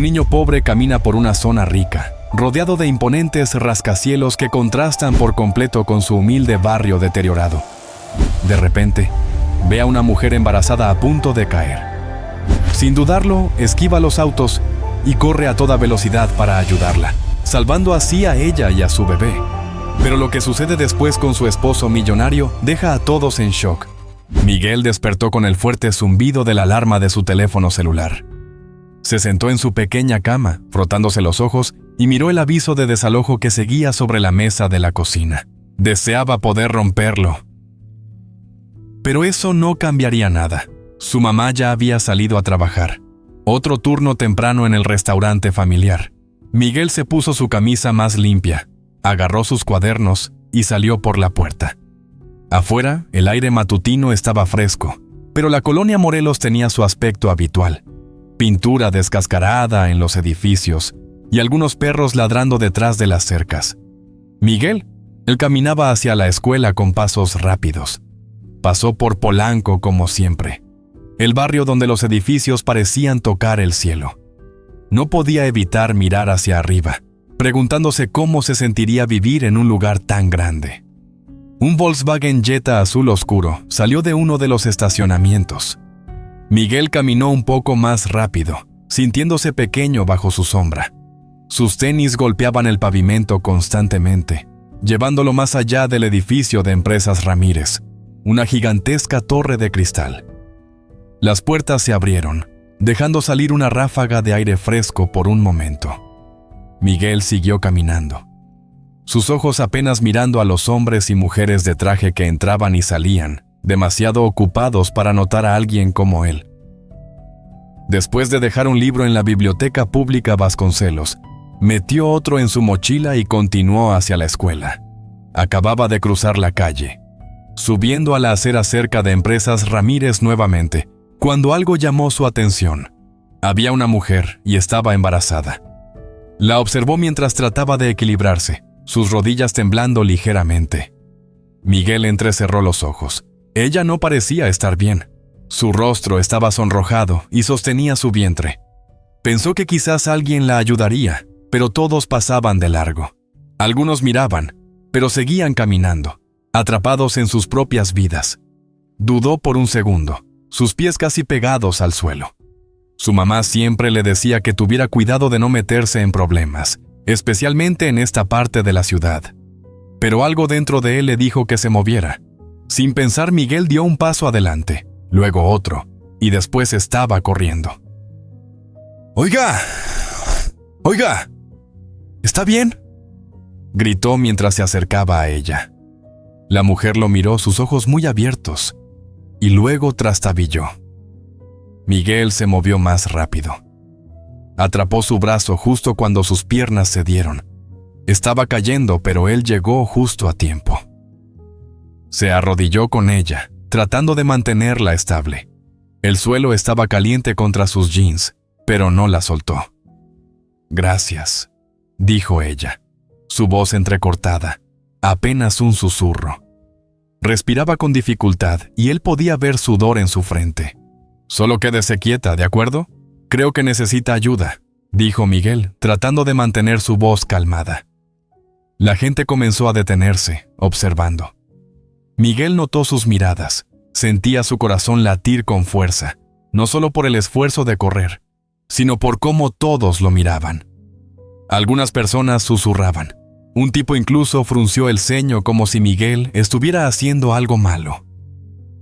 Un niño pobre camina por una zona rica, rodeado de imponentes rascacielos que contrastan por completo con su humilde barrio deteriorado. De repente, ve a una mujer embarazada a punto de caer. Sin dudarlo, esquiva los autos y corre a toda velocidad para ayudarla, salvando así a ella y a su bebé. Pero lo que sucede después con su esposo millonario deja a todos en shock. Miguel despertó con el fuerte zumbido de la alarma de su teléfono celular. Se sentó en su pequeña cama, frotándose los ojos, y miró el aviso de desalojo que seguía sobre la mesa de la cocina. Deseaba poder romperlo. Pero eso no cambiaría nada. Su mamá ya había salido a trabajar. Otro turno temprano en el restaurante familiar. Miguel se puso su camisa más limpia, agarró sus cuadernos y salió por la puerta. Afuera, el aire matutino estaba fresco, pero la colonia Morelos tenía su aspecto habitual. Pintura descascarada en los edificios y algunos perros ladrando detrás de las cercas. Miguel, él caminaba hacia la escuela con pasos rápidos. Pasó por Polanco como siempre, el barrio donde los edificios parecían tocar el cielo. No podía evitar mirar hacia arriba, preguntándose cómo se sentiría vivir en un lugar tan grande. Un Volkswagen Jetta azul oscuro salió de uno de los estacionamientos. Miguel caminó un poco más rápido, sintiéndose pequeño bajo su sombra. Sus tenis golpeaban el pavimento constantemente, llevándolo más allá del edificio de Empresas Ramírez, una gigantesca torre de cristal. Las puertas se abrieron, dejando salir una ráfaga de aire fresco por un momento. Miguel siguió caminando, sus ojos apenas mirando a los hombres y mujeres de traje que entraban y salían, demasiado ocupados para notar a alguien como él. Después de dejar un libro en la Biblioteca Pública Vasconcelos, metió otro en su mochila y continuó hacia la escuela. Acababa de cruzar la calle, subiendo a la acera cerca de Empresas Ramírez nuevamente, cuando algo llamó su atención. Había una mujer y estaba embarazada. La observó mientras trataba de equilibrarse, sus rodillas temblando ligeramente. Miguel entrecerró los ojos. Ella no parecía estar bien. Su rostro estaba sonrojado y sostenía su vientre. Pensó que quizás alguien la ayudaría, pero todos pasaban de largo. Algunos miraban, pero seguían caminando, atrapados en sus propias vidas. Dudó por un segundo, sus pies casi pegados al suelo. Su mamá siempre le decía que tuviera cuidado de no meterse en problemas, especialmente en esta parte de la ciudad. Pero algo dentro de él le dijo que se moviera. Sin pensar, Miguel dio un paso adelante, luego otro, y después estaba corriendo. ¡Oiga! ¡Oiga! ¿Está bien?, gritó mientras se acercaba a ella. La mujer lo miró, sus ojos muy abiertos, y luego trastabilló. Miguel se movió más rápido. Atrapó su brazo justo cuando sus piernas cedieron. Estaba cayendo, pero él llegó justo a tiempo. Se arrodilló con ella, tratando de mantenerla estable. El suelo estaba caliente contra sus jeans, pero no la soltó. «Gracias», dijo ella, su voz entrecortada, apenas un susurro. Respiraba con dificultad y él podía ver sudor en su frente. «Solo quédese quieta, ¿de acuerdo? Creo que necesita ayuda», dijo Miguel, tratando de mantener su voz calmada. La gente comenzó a detenerse, observando. Miguel notó sus miradas, sentía su corazón latir con fuerza, no solo por el esfuerzo de correr, sino por cómo todos lo miraban. Algunas personas susurraban. Un tipo incluso frunció el ceño como si Miguel estuviera haciendo algo malo.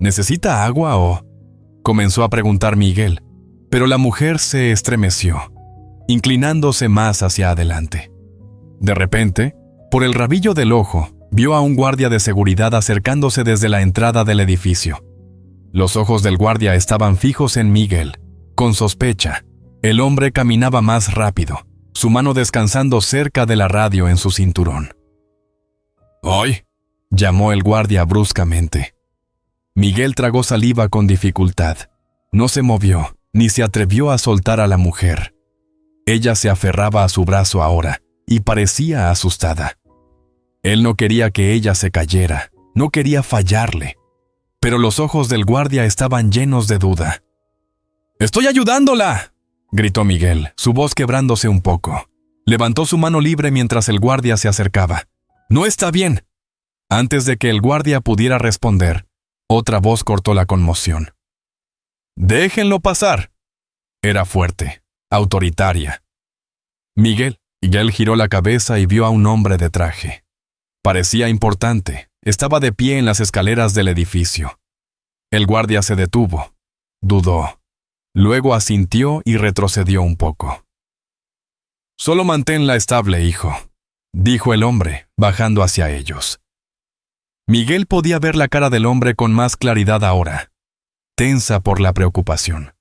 ¿Necesita agua o...? Comenzó a preguntar Miguel, pero la mujer se estremeció, inclinándose más hacia adelante. De repente, por el rabillo del ojo, vio a un guardia de seguridad acercándose desde la entrada del edificio. Los ojos del guardia estaban fijos en Miguel, con sospecha. El hombre caminaba más rápido, su mano descansando cerca de la radio en su cinturón. «¡Ay!», llamó el guardia bruscamente. Miguel tragó saliva con dificultad. No se movió, ni se atrevió a soltar a la mujer. Ella se aferraba a su brazo ahora, y parecía asustada. Él no quería que ella se cayera, no quería fallarle. Pero los ojos del guardia estaban llenos de duda. «¡Estoy ayudándola!», gritó Miguel, su voz quebrándose un poco. Levantó su mano libre mientras el guardia se acercaba. ¡No está bien! Antes de que el guardia pudiera responder, otra voz cortó la conmoción. ¡Déjenlo pasar! Era fuerte, autoritaria. Miguel giró la cabeza y vio a un hombre de traje. Parecía importante, estaba de pie en las escaleras del edificio. El guardia se detuvo, dudó, luego asintió y retrocedió un poco. «Solo manténla estable, hijo», dijo el hombre, bajando hacia ellos. Miguel podía ver la cara del hombre con más claridad ahora, tensa por la preocupación.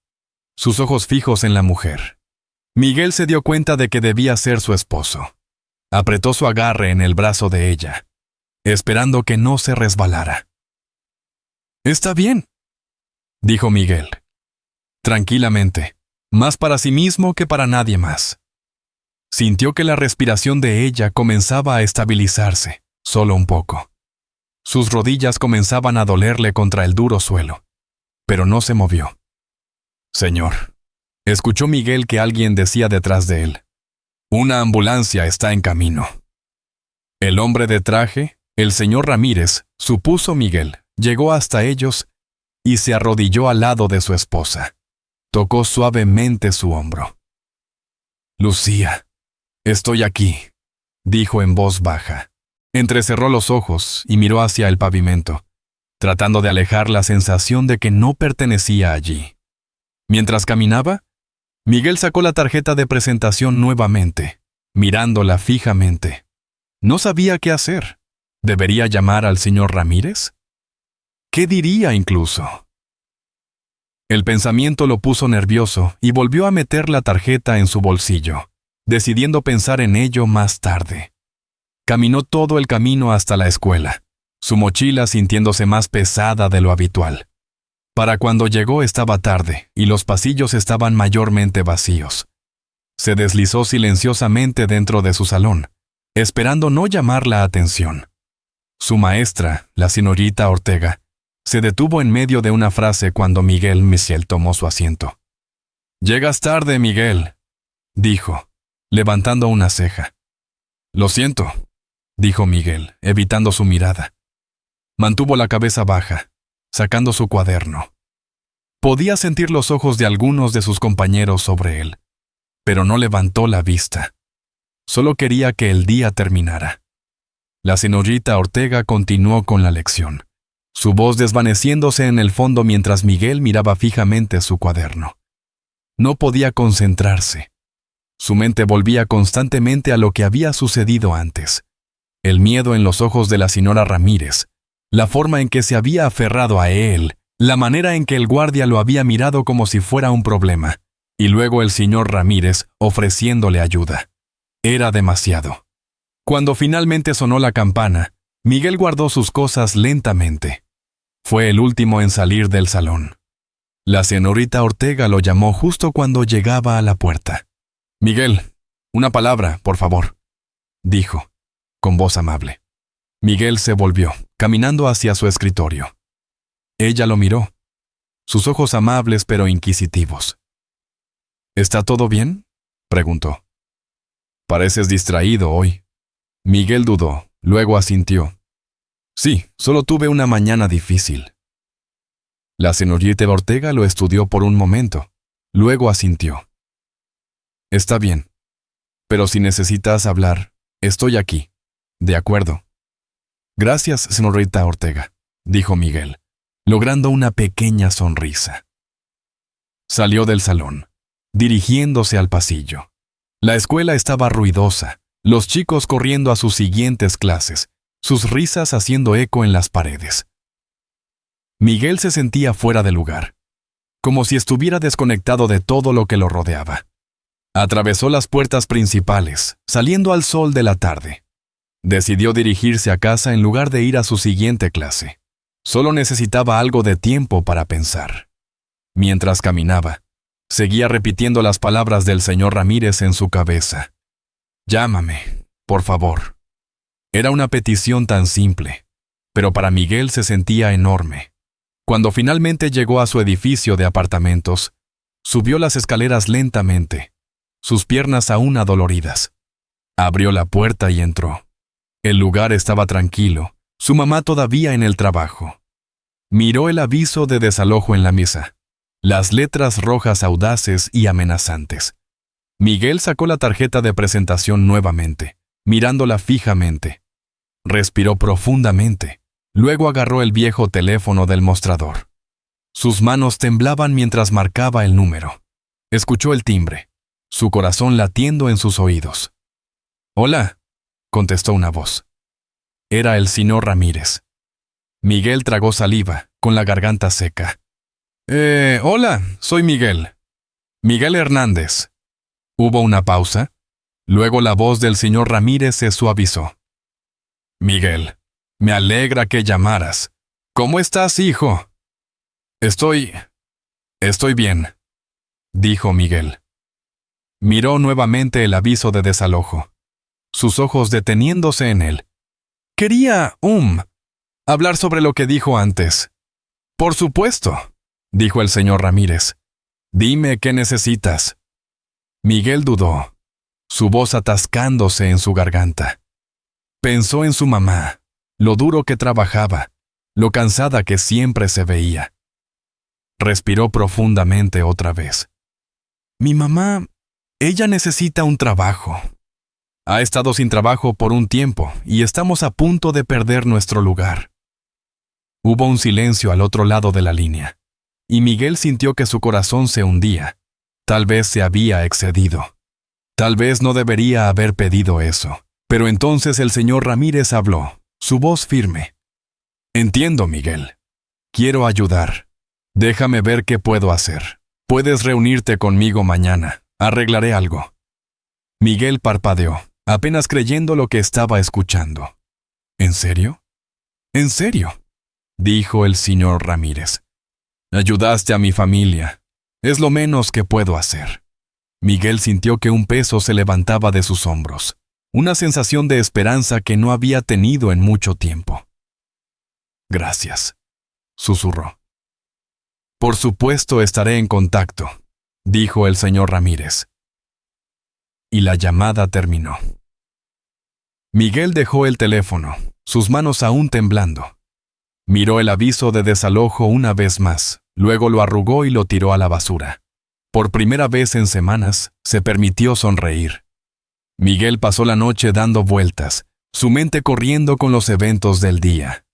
Sus ojos fijos en la mujer. Miguel se dio cuenta de que debía ser su esposo. Apretó su agarre en el brazo de ella, esperando que no se resbalara. «Está bien», dijo Miguel. Tranquilamente, más para sí mismo que para nadie más. Sintió que la respiración de ella comenzaba a estabilizarse, solo un poco. Sus rodillas comenzaban a dolerle contra el duro suelo, pero no se movió. «Señor», escuchó Miguel que alguien decía detrás de él. «Una ambulancia está en camino». El hombre de traje, el señor Ramírez, supuso Miguel, llegó hasta ellos y se arrodilló al lado de su esposa. Tocó suavemente su hombro. «Lucía, estoy aquí», dijo en voz baja. Entrecerró los ojos y miró hacia el pavimento, tratando de alejar la sensación de que no pertenecía allí. Mientras caminaba, Miguel sacó la tarjeta de presentación nuevamente, mirándola fijamente. No sabía qué hacer. ¿Debería llamar al señor Ramírez? ¿Qué diría incluso? El pensamiento lo puso nervioso y volvió a meter la tarjeta en su bolsillo, decidiendo pensar en ello más tarde. Caminó todo el camino hasta la escuela, su mochila sintiéndose más pesada de lo habitual. Para cuando llegó estaba tarde y los pasillos estaban mayormente vacíos. Se deslizó silenciosamente dentro de su salón, esperando no llamar la atención. Su maestra, la señorita Ortega, se detuvo en medio de una frase cuando Miguel Michel tomó su asiento. «Llegas tarde, Miguel», dijo, levantando una ceja. «Lo siento», dijo Miguel, evitando su mirada. Mantuvo la cabeza baja, sacando su cuaderno. Podía sentir los ojos de algunos de sus compañeros sobre él, pero no levantó la vista. Solo quería que el día terminara. La señorita Ortega continuó con la lección, su voz desvaneciéndose en el fondo mientras Miguel miraba fijamente su cuaderno. No podía concentrarse. Su mente volvía constantemente a lo que había sucedido antes. El miedo en los ojos de la señora Ramírez, la forma en que se había aferrado a él, la manera en que el guardia lo había mirado como si fuera un problema, y luego el señor Ramírez ofreciéndole ayuda. Era demasiado. Cuando finalmente sonó la campana, Miguel guardó sus cosas lentamente. Fue el último en salir del salón. La señorita Ortega lo llamó justo cuando llegaba a la puerta. «Miguel, una palabra, por favor», dijo, con voz amable. Miguel se volvió, caminando hacia su escritorio. Ella lo miró, sus ojos amables pero inquisitivos. «¿Está todo bien?», preguntó. «Pareces distraído hoy». Miguel dudó, luego asintió. «Sí, solo tuve una mañana difícil». La señorita Ortega lo estudió por un momento, luego asintió. «Está bien, pero si necesitas hablar, estoy aquí». «De acuerdo». «Gracias, señorita Ortega», dijo Miguel, logrando una pequeña sonrisa. Salió del salón, dirigiéndose al pasillo. La escuela estaba ruidosa, los chicos corriendo a sus siguientes clases, sus risas haciendo eco en las paredes. Miguel se sentía fuera de lugar, como si estuviera desconectado de todo lo que lo rodeaba. Atravesó las puertas principales, saliendo al sol de la tarde. Decidió dirigirse a casa en lugar de ir a su siguiente clase. Solo necesitaba algo de tiempo para pensar. Mientras caminaba, seguía repitiendo las palabras del señor Ramírez en su cabeza. «Llámame, por favor». Era una petición tan simple, pero para Miguel se sentía enorme. Cuando finalmente llegó a su edificio de apartamentos, Subió las escaleras lentamente, sus piernas aún adoloridas. Abrió la puerta y entró. El lugar estaba tranquilo, su mamá todavía en el trabajo. Miró el aviso de desalojo en la mesa, las letras rojas audaces y amenazantes. Miguel sacó la tarjeta de presentación nuevamente, mirándola fijamente. Respiró profundamente, luego agarró el viejo teléfono del mostrador. Sus manos temblaban mientras marcaba el número. Escuchó el timbre, su corazón latiendo en sus oídos. «Hola», contestó una voz. Era el señor Ramírez. Miguel tragó saliva, con la garganta seca. Hola, soy Miguel. Miguel Hernández». Hubo una pausa. Luego la voz del señor Ramírez se suavizó. «Miguel, me alegra que llamaras. ¿Cómo estás, hijo?» Estoy bien», dijo Miguel. Miró nuevamente el aviso de desalojo, sus ojos deteniéndose en él. «Quería, hablar sobre lo que dijo antes». «Por supuesto», dijo el señor Ramírez. «Dime qué necesitas». Miguel dudó, su voz atascándose en su garganta. Pensó en su mamá, lo duro que trabajaba, lo cansada que siempre se veía. Respiró profundamente otra vez. «Mi mamá, ella necesita un trabajo. Ha estado sin trabajo por un tiempo y estamos a punto de perder nuestro lugar». Hubo un silencio al otro lado de la línea, y Miguel sintió que su corazón se hundía. Tal vez se había excedido. Tal vez no debería haber pedido eso. Pero entonces el señor Ramírez habló, su voz firme. «Entiendo, Miguel. Quiero ayudar. Déjame ver qué puedo hacer. Puedes reunirte conmigo mañana. Arreglaré algo». Miguel parpadeó, apenas creyendo lo que estaba escuchando. «¿En serio? ¿En serio?», dijo el señor Ramírez. «Ayudaste a mi familia. Es lo menos que puedo hacer». Miguel sintió que un peso se levantaba de sus hombros, una sensación de esperanza que no había tenido en mucho tiempo. «Gracias», susurró. «Por supuesto estaré en contacto», dijo el señor Ramírez. Y la llamada terminó. Miguel dejó el teléfono, sus manos aún temblando. Miró el aviso de desalojo una vez más, luego lo arrugó y lo tiró a la basura. Por primera vez en semanas, se permitió sonreír. Miguel pasó la noche dando vueltas, su mente corriendo con los eventos del día.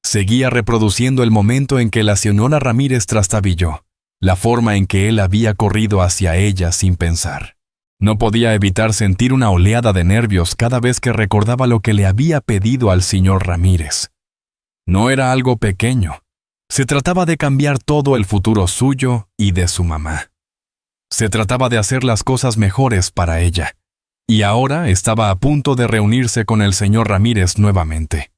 Seguía reproduciendo el momento en que la señora Ramírez trastabilló, la forma en que él había corrido hacia ella sin pensar. No podía evitar sentir una oleada de nervios cada vez que recordaba lo que le había pedido al señor Ramírez. No era algo pequeño. Se trataba de cambiar todo el futuro suyo y de su mamá. Se trataba de hacer las cosas mejores para ella. Y ahora estaba a punto de reunirse con el señor Ramírez nuevamente.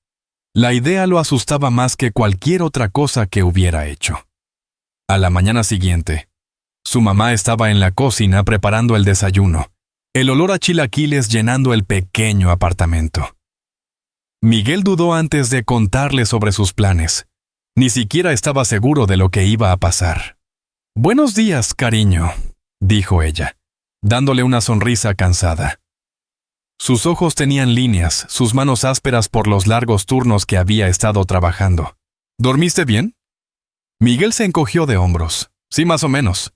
La idea lo asustaba más que cualquier otra cosa que hubiera hecho. A la mañana siguiente, su mamá estaba en la cocina preparando el desayuno, el olor a chilaquiles llenando el pequeño apartamento. Miguel dudó antes de contarle sobre sus planes. Ni siquiera estaba seguro de lo que iba a pasar. «Buenos días, cariño», dijo ella, dándole una sonrisa cansada. Sus ojos tenían líneas, sus manos ásperas por los largos turnos que había estado trabajando. «¿Dormiste bien?» Miguel se encogió de hombros. «Sí, más o menos».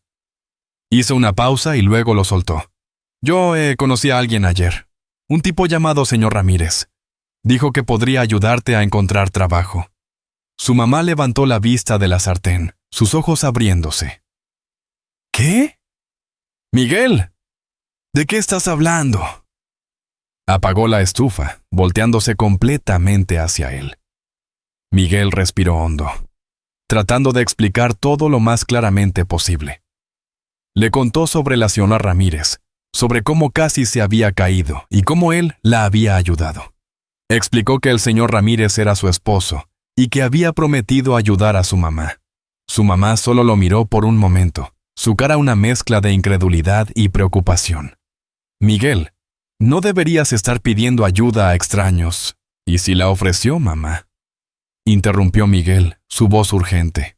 Hizo una pausa y luego lo soltó. «Yo conocí a alguien ayer. Un tipo llamado señor Ramírez. Dijo que podría ayudarte a encontrar trabajo». Su mamá levantó la vista de la sartén, sus ojos abriéndose. «¿Qué? Miguel, ¿de qué estás hablando?». Apagó la estufa, volteándose completamente hacia él. Miguel respiró hondo, tratando de explicar todo lo más claramente posible. Le contó sobre la señora Ramírez, sobre cómo casi se había caído y cómo él la había ayudado. Explicó que el señor Ramírez era su esposo y que había prometido ayudar a su mamá. Su mamá solo lo miró por un momento, su cara una mezcla de incredulidad y preocupación. «Miguel, no deberías estar pidiendo ayuda a extraños. ¿Y si la ofreció, mamá?», interrumpió Miguel, su voz urgente.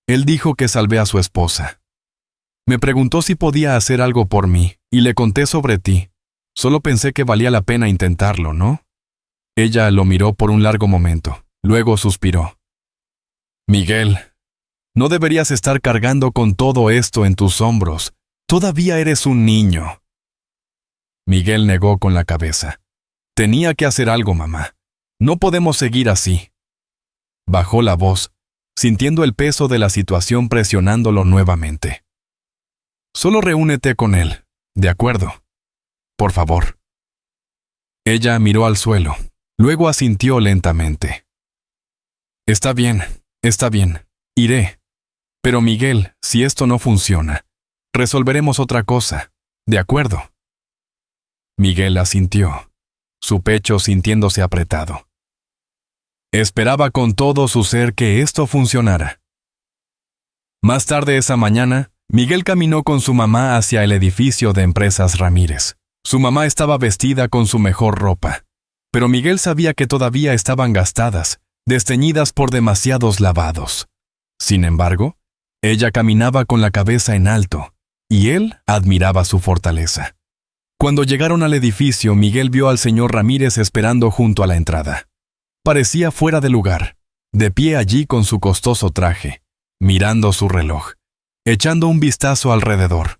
«Él dijo que salvé a su esposa». Me preguntó si podía hacer algo por mí, y le conté sobre ti. Solo pensé que valía la pena intentarlo, ¿no? Ella lo miró por un largo momento. Luego suspiró. Miguel, no deberías estar cargando con todo esto en tus hombros. Todavía eres un niño. Miguel negó con la cabeza. Tenía que hacer algo, mamá. No podemos seguir así. Bajó la voz, sintiendo el peso de la situación presionándolo nuevamente. Solo reúnete con él, ¿de acuerdo? Por favor. Ella miró al suelo, luego asintió lentamente. Está bien, iré. Pero Miguel, si esto no funciona, resolveremos otra cosa, ¿de acuerdo? Miguel asintió, su pecho sintiéndose apretado. Esperaba con todo su ser que esto funcionara. Más tarde esa mañana, Miguel caminó con su mamá hacia el edificio de Empresas Ramírez. Su mamá estaba vestida con su mejor ropa, pero Miguel sabía que todavía estaban gastadas, desteñidas por demasiados lavados. Sin embargo, ella caminaba con la cabeza en alto, y él admiraba su fortaleza. Cuando llegaron al edificio, Miguel vio al señor Ramírez esperando junto a la entrada. Parecía fuera de lugar, de pie allí con su costoso traje, mirando su reloj, echando un vistazo alrededor.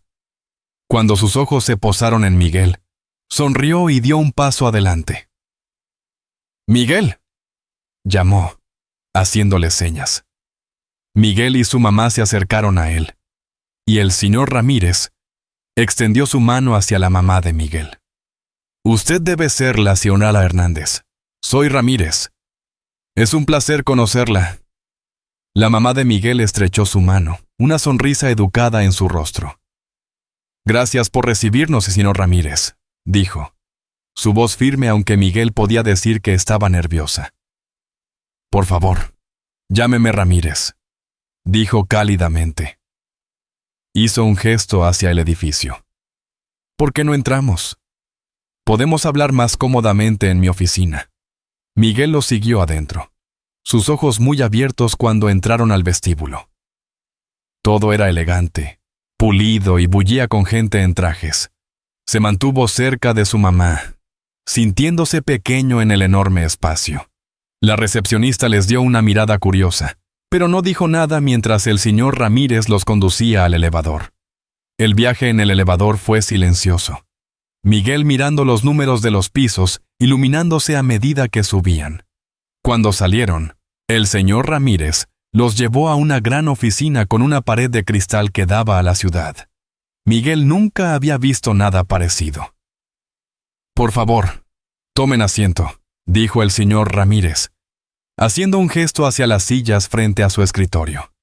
Cuando sus ojos se posaron en Miguel, sonrió y dio un paso adelante. «¡Miguel!», llamó, haciéndole señas. Miguel y su mamá se acercaron a él, y el señor Ramírez extendió su mano hacia la mamá de Miguel. «Usted debe ser la señora Hernández. Soy Ramírez. Es un placer conocerla». La mamá de Miguel estrechó su mano, una sonrisa educada en su rostro. «Gracias por recibirnos, señor Ramírez», dijo, su voz firme aunque Miguel podía decir que estaba nerviosa. «Por favor, llámeme Ramírez», dijo cálidamente. Hizo un gesto hacia el edificio. «¿Por qué no entramos? Podemos hablar más cómodamente en mi oficina». Miguel lo siguió adentro, sus ojos muy abiertos cuando entraron al vestíbulo. Todo era elegante, pulido y bullía con gente en trajes. Se mantuvo cerca de su mamá, sintiéndose pequeño en el enorme espacio. La recepcionista les dio una mirada curiosa, pero no dijo nada mientras el señor Ramírez los conducía al elevador. El viaje en el elevador fue silencioso. Miguel mirando los números de los pisos, iluminándose a medida que subían. Cuando salieron, el señor Ramírez los llevó a una gran oficina con una pared de cristal que daba a la ciudad. Miguel nunca había visto nada parecido. «Por favor, tomen asiento», dijo el señor Ramírez, haciendo un gesto hacia las sillas frente a su escritorio.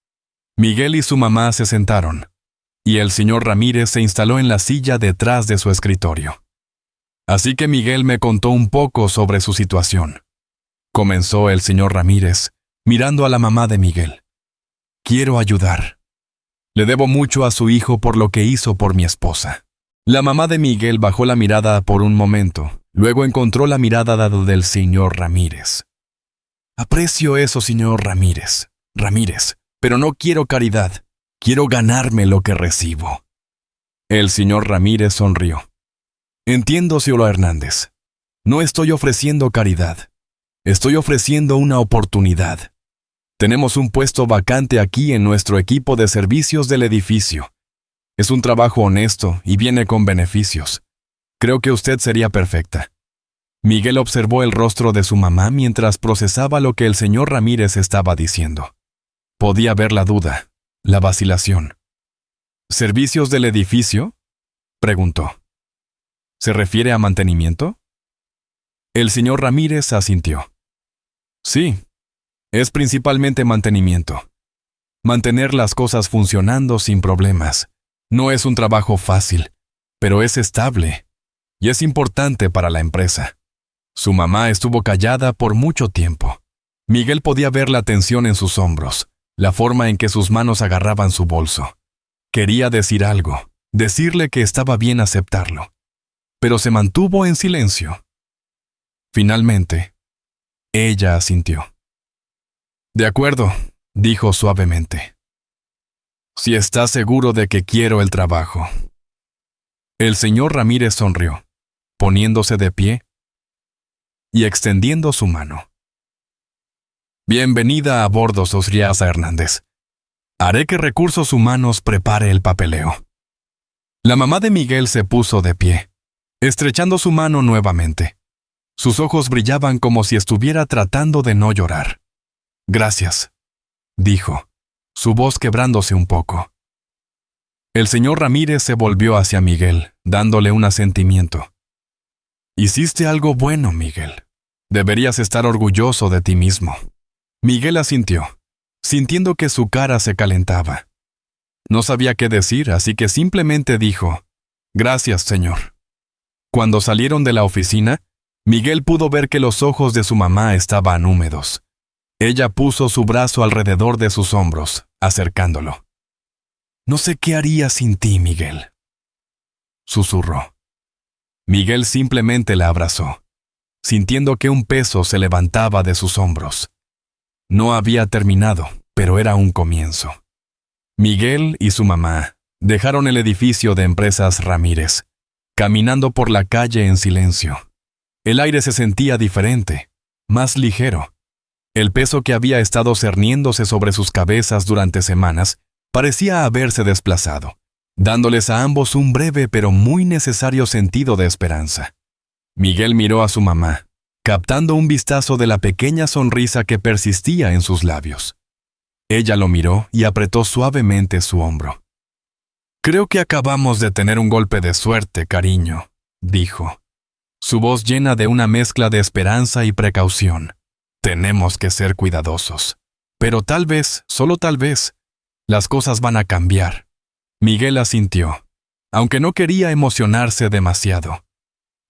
Miguel y su mamá se sentaron, y el señor Ramírez se instaló en la silla detrás de su escritorio. «Así que Miguel me contó un poco sobre su situación», comenzó el señor Ramírez, mirando a la mamá de Miguel. «Quiero ayudar. Le debo mucho a su hijo por lo que hizo por mi esposa». La mamá de Miguel bajó la mirada por un momento, luego encontró la mirada del señor Ramírez. «Aprecio eso, señor Ramírez, pero no quiero caridad. Quiero ganarme lo que recibo». El señor Ramírez sonrió. «Entiendo, señor Hernández. No estoy ofreciendo caridad. Estoy ofreciendo una oportunidad. Tenemos un puesto vacante aquí en nuestro equipo de servicios del edificio. Es un trabajo honesto y viene con beneficios. Creo que usted sería perfecta». Miguel observó el rostro de su mamá mientras procesaba lo que el señor Ramírez estaba diciendo. Podía ver la duda, la vacilación. «¿Servicios del edificio?», preguntó. «¿Se refiere a mantenimiento?». El señor Ramírez asintió. «Sí, es principalmente mantenimiento. Mantener las cosas funcionando sin problemas. No es un trabajo fácil, pero es estable y es importante para la empresa». Su mamá estuvo callada por mucho tiempo. Miguel podía ver la tensión en sus hombros, la forma en que sus manos agarraban su bolso. Quería decir algo, decirle que estaba bien aceptarlo, pero se mantuvo en silencio. Finalmente, ella asintió. «De acuerdo», dijo suavemente. Si estás seguro de que quiero el trabajo. El señor Ramírez sonrió, poniéndose de pie y extendiendo su mano. Bienvenida a bordo, Sosriaza Hernández. Haré que Recursos Humanos prepare el papeleo. La mamá de Miguel se puso de pie, estrechando su mano nuevamente. Sus ojos brillaban como si estuviera tratando de no llorar. Gracias, dijo, su voz quebrándose un poco. El señor Ramírez se volvió hacia Miguel, dándole un asentimiento. Hiciste algo bueno, Miguel. Deberías estar orgulloso de ti mismo. Miguel asintió, sintiendo que su cara se calentaba. No sabía qué decir, así que simplemente dijo, gracias, señor. Cuando salieron de la oficina, Miguel pudo ver que los ojos de su mamá estaban húmedos. Ella puso su brazo alrededor de sus hombros, acercándolo. No sé qué haría sin ti, Miguel, susurró. Miguel simplemente la abrazó, sintiendo que un peso se levantaba de sus hombros. No había terminado, pero era un comienzo. Miguel y su mamá dejaron el edificio de Empresas Ramírez, caminando por la calle en silencio. El aire se sentía diferente, más ligero. El peso que había estado cerniéndose sobre sus cabezas durante semanas parecía haberse desplazado, dándoles a ambos un breve pero muy necesario sentido de esperanza. Miguel miró a su mamá, captando un vistazo de la pequeña sonrisa que persistía en sus labios. Ella lo miró y apretó suavemente su hombro. Creo que acabamos de tener un golpe de suerte, cariño, dijo, su voz llena de una mezcla de esperanza y precaución. Tenemos que ser cuidadosos. Pero tal vez, solo tal vez, las cosas van a cambiar. Miguel asintió, aunque no quería emocionarse demasiado.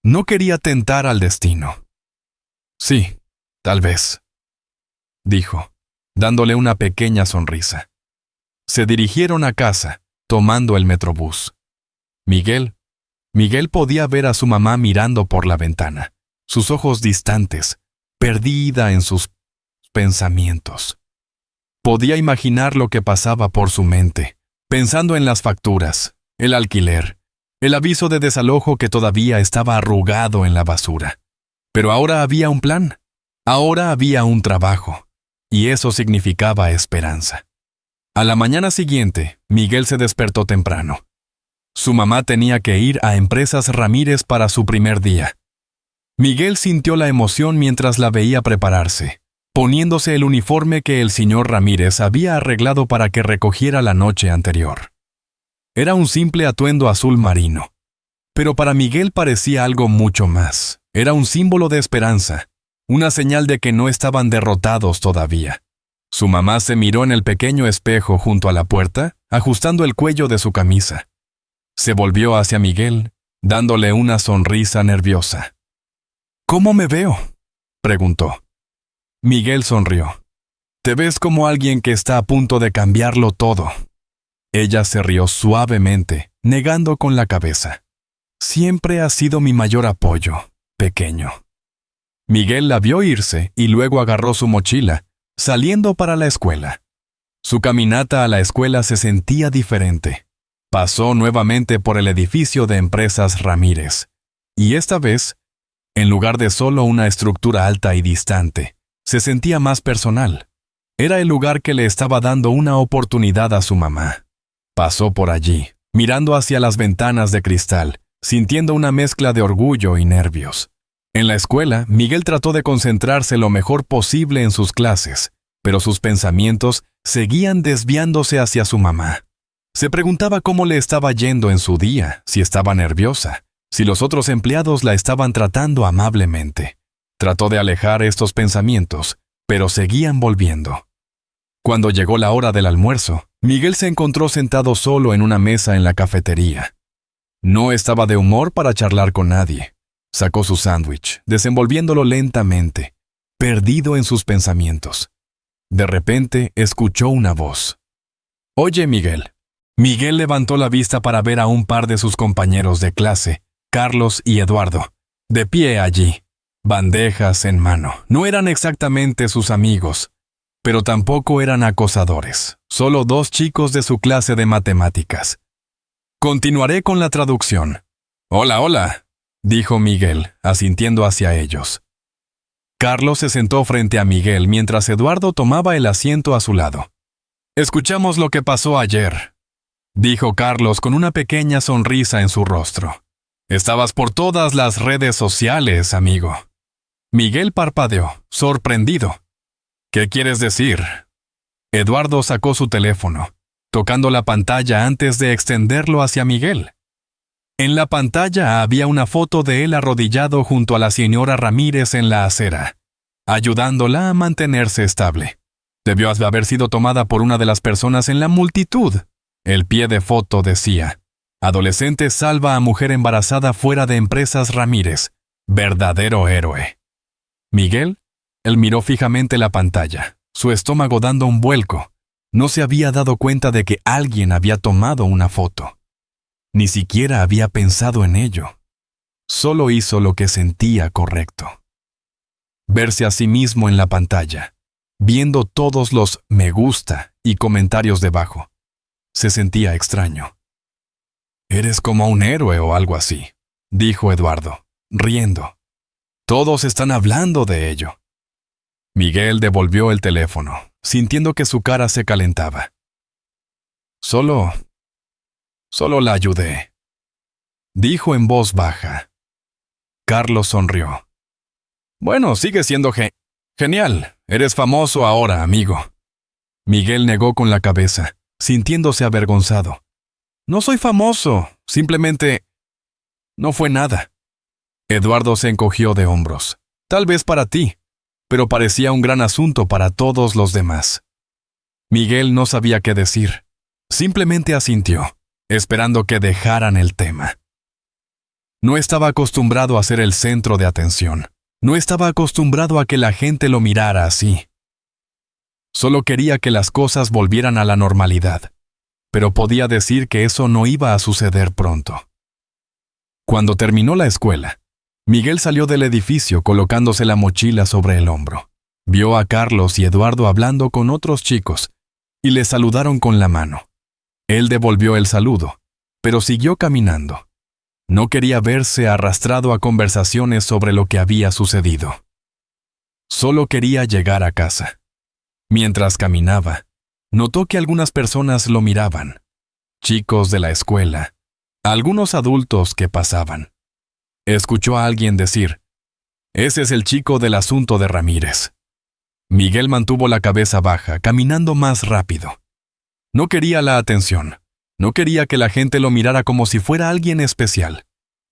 No quería tentar al destino. Sí, tal vez, dijo, dándole una pequeña sonrisa. Se dirigieron a casa, tomando el metrobús. Miguel podía ver a su mamá mirando por la ventana, sus ojos distantes, perdida en sus pensamientos. Podía imaginar lo que pasaba por su mente, pensando en las facturas, el alquiler, el aviso de desalojo que todavía estaba arrugado en la basura. Pero ahora había un plan, ahora había un trabajo, y eso significaba esperanza. A la mañana siguiente, Miguel se despertó temprano. Su mamá tenía que ir a Empresas Ramírez para su primer día. Miguel sintió la emoción mientras la veía prepararse, poniéndose el uniforme que el señor Ramírez había arreglado para que recogiera la noche anterior. Era un simple atuendo azul marino, pero para Miguel parecía algo mucho más. Era un símbolo de esperanza, una señal de que no estaban derrotados todavía. Su mamá se miró en el pequeño espejo junto a la puerta, ajustando el cuello de su camisa. Se volvió hacia Miguel, dándole una sonrisa nerviosa. ¿Cómo me veo?, preguntó. Miguel sonrió. Te ves como alguien que está a punto de cambiarlo todo. Ella se rió suavemente, negando con la cabeza. Siempre has sido mi mayor apoyo, pequeño. Miguel la vio irse y luego agarró su mochila, saliendo para la escuela. Su caminata a la escuela se sentía diferente. Pasó nuevamente por el edificio de Empresas Ramírez, y esta vez, en lugar de solo una estructura alta y distante, se sentía más personal. Era el lugar que le estaba dando una oportunidad a su mamá. Pasó por allí, mirando hacia las ventanas de cristal, sintiendo una mezcla de orgullo y nervios. En la escuela, Miguel trató de concentrarse lo mejor posible en sus clases, pero sus pensamientos seguían desviándose hacia su mamá. Se preguntaba cómo le estaba yendo en su día, si estaba nerviosa, si los otros empleados la estaban tratando amablemente. Trató de alejar estos pensamientos, pero seguían volviendo. Cuando llegó la hora del almuerzo, Miguel se encontró sentado solo en una mesa en la cafetería. No estaba de humor para charlar con nadie. Sacó su sándwich, desenvolviéndolo lentamente, perdido en sus pensamientos. De repente, escuchó una voz. «Oye, Miguel». Miguel levantó la vista para ver a un par de sus compañeros de clase, Carlos y Eduardo, de pie allí, bandejas en mano. No eran exactamente sus amigos, Pero tampoco eran acosadores, solo 2 chicos de su clase de matemáticas. Continuaré con la traducción. Hola, hola, dijo Miguel, asintiendo hacia ellos. Carlos se sentó frente a Miguel mientras Eduardo tomaba el asiento a su lado. Escuchamos lo que pasó ayer, dijo Carlos con una pequeña sonrisa en su rostro. Estabas por todas las redes sociales, amigo. Miguel parpadeó, sorprendido. ¿Qué quieres decir? Eduardo sacó su teléfono, tocando la pantalla antes de extenderlo hacia Miguel. En la pantalla había una foto de él arrodillado junto a la señora Ramírez en la acera, ayudándola a mantenerse estable. Debió haber sido tomada por una de las personas en la multitud. El pie de foto decía: Adolescente salva a mujer embarazada fuera de Empresas Ramírez. Verdadero héroe. Miguel, él miró fijamente la pantalla, su estómago dando un vuelco. No se había dado cuenta de que alguien había tomado una foto. Ni siquiera había pensado en ello. Solo hizo lo que sentía correcto. Verse a sí mismo en la pantalla, viendo todos los me gusta y comentarios debajo. Se sentía extraño. «Eres como un héroe o algo así», dijo Eduardo, riendo. «Todos están hablando de ello». Miguel devolvió el teléfono, sintiendo que su cara se calentaba. Solo la ayudé», dijo en voz baja. Carlos sonrió. «Bueno, sigue siendo genial. Eres famoso ahora, amigo». Miguel negó con la cabeza, sintiéndose avergonzado. «No soy famoso, simplemente no fue nada». Eduardo se encogió de hombros. Tal vez para ti, pero parecía un gran asunto para todos los demás. Miguel no sabía qué decir. Simplemente asintió, esperando que dejaran el tema. No estaba acostumbrado a ser el centro de atención. No estaba acostumbrado a que la gente lo mirara así. Solo quería que las cosas volvieran a la normalidad, pero podía decir que eso no iba a suceder pronto. Cuando terminó la escuela, Miguel salió del edificio colocándose la mochila sobre el hombro. Vio a Carlos y Eduardo hablando con otros chicos y les saludaron con la mano. Él devolvió el saludo, pero siguió caminando. No quería verse arrastrado a conversaciones sobre lo que había sucedido. Solo quería llegar a casa. Mientras caminaba, notó que algunas personas lo miraban. Chicos de la escuela, algunos adultos que pasaban. Escuchó a alguien decir: «Ese es el chico del asunto de Ramírez». Miguel mantuvo la cabeza baja, caminando más rápido. No quería la atención. No quería que la gente lo mirara como si fuera alguien especial.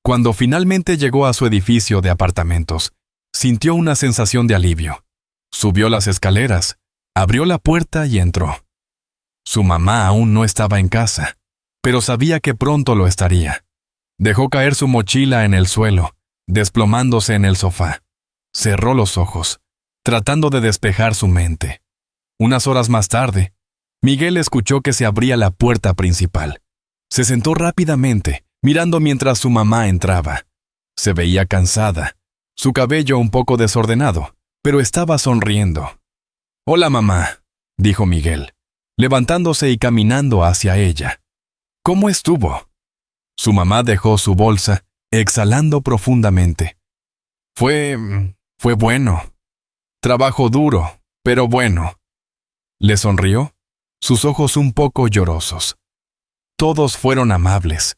Cuando finalmente llegó a su edificio de apartamentos, sintió una sensación de alivio. Subió las escaleras, abrió la puerta y entró. Su mamá aún no estaba en casa, pero sabía que pronto lo estaría. Dejó caer su mochila en el suelo, desplomándose en el sofá. Cerró los ojos, tratando de despejar su mente. Unas horas más tarde, Miguel escuchó que se abría la puerta principal. Se sentó rápidamente, mirando mientras su mamá entraba. Se veía cansada, su cabello un poco desordenado, pero estaba sonriendo. «Hola, mamá», dijo Miguel, levantándose y caminando hacia ella. «¿Cómo estuvo?» Su mamá dejó su bolsa, exhalando profundamente. Fue bueno. Trabajo duro, pero bueno». Le sonrió, sus ojos un poco llorosos. «Todos fueron amables.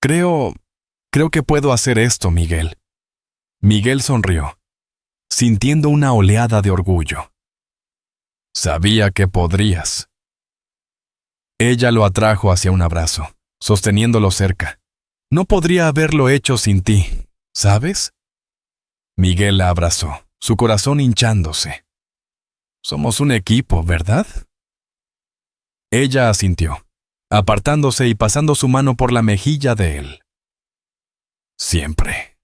Creo que puedo hacer esto, Miguel». Miguel sonrió, sintiendo una oleada de orgullo. «Sabía que podrías». Ella lo atrajo hacia un abrazo, sosteniéndolo cerca. «No podría haberlo hecho sin ti, ¿sabes?» Miguel la abrazó, su corazón hinchándose. «Somos un equipo, ¿verdad?» Ella asintió, apartándose y pasando su mano por la mejilla de él. «Siempre».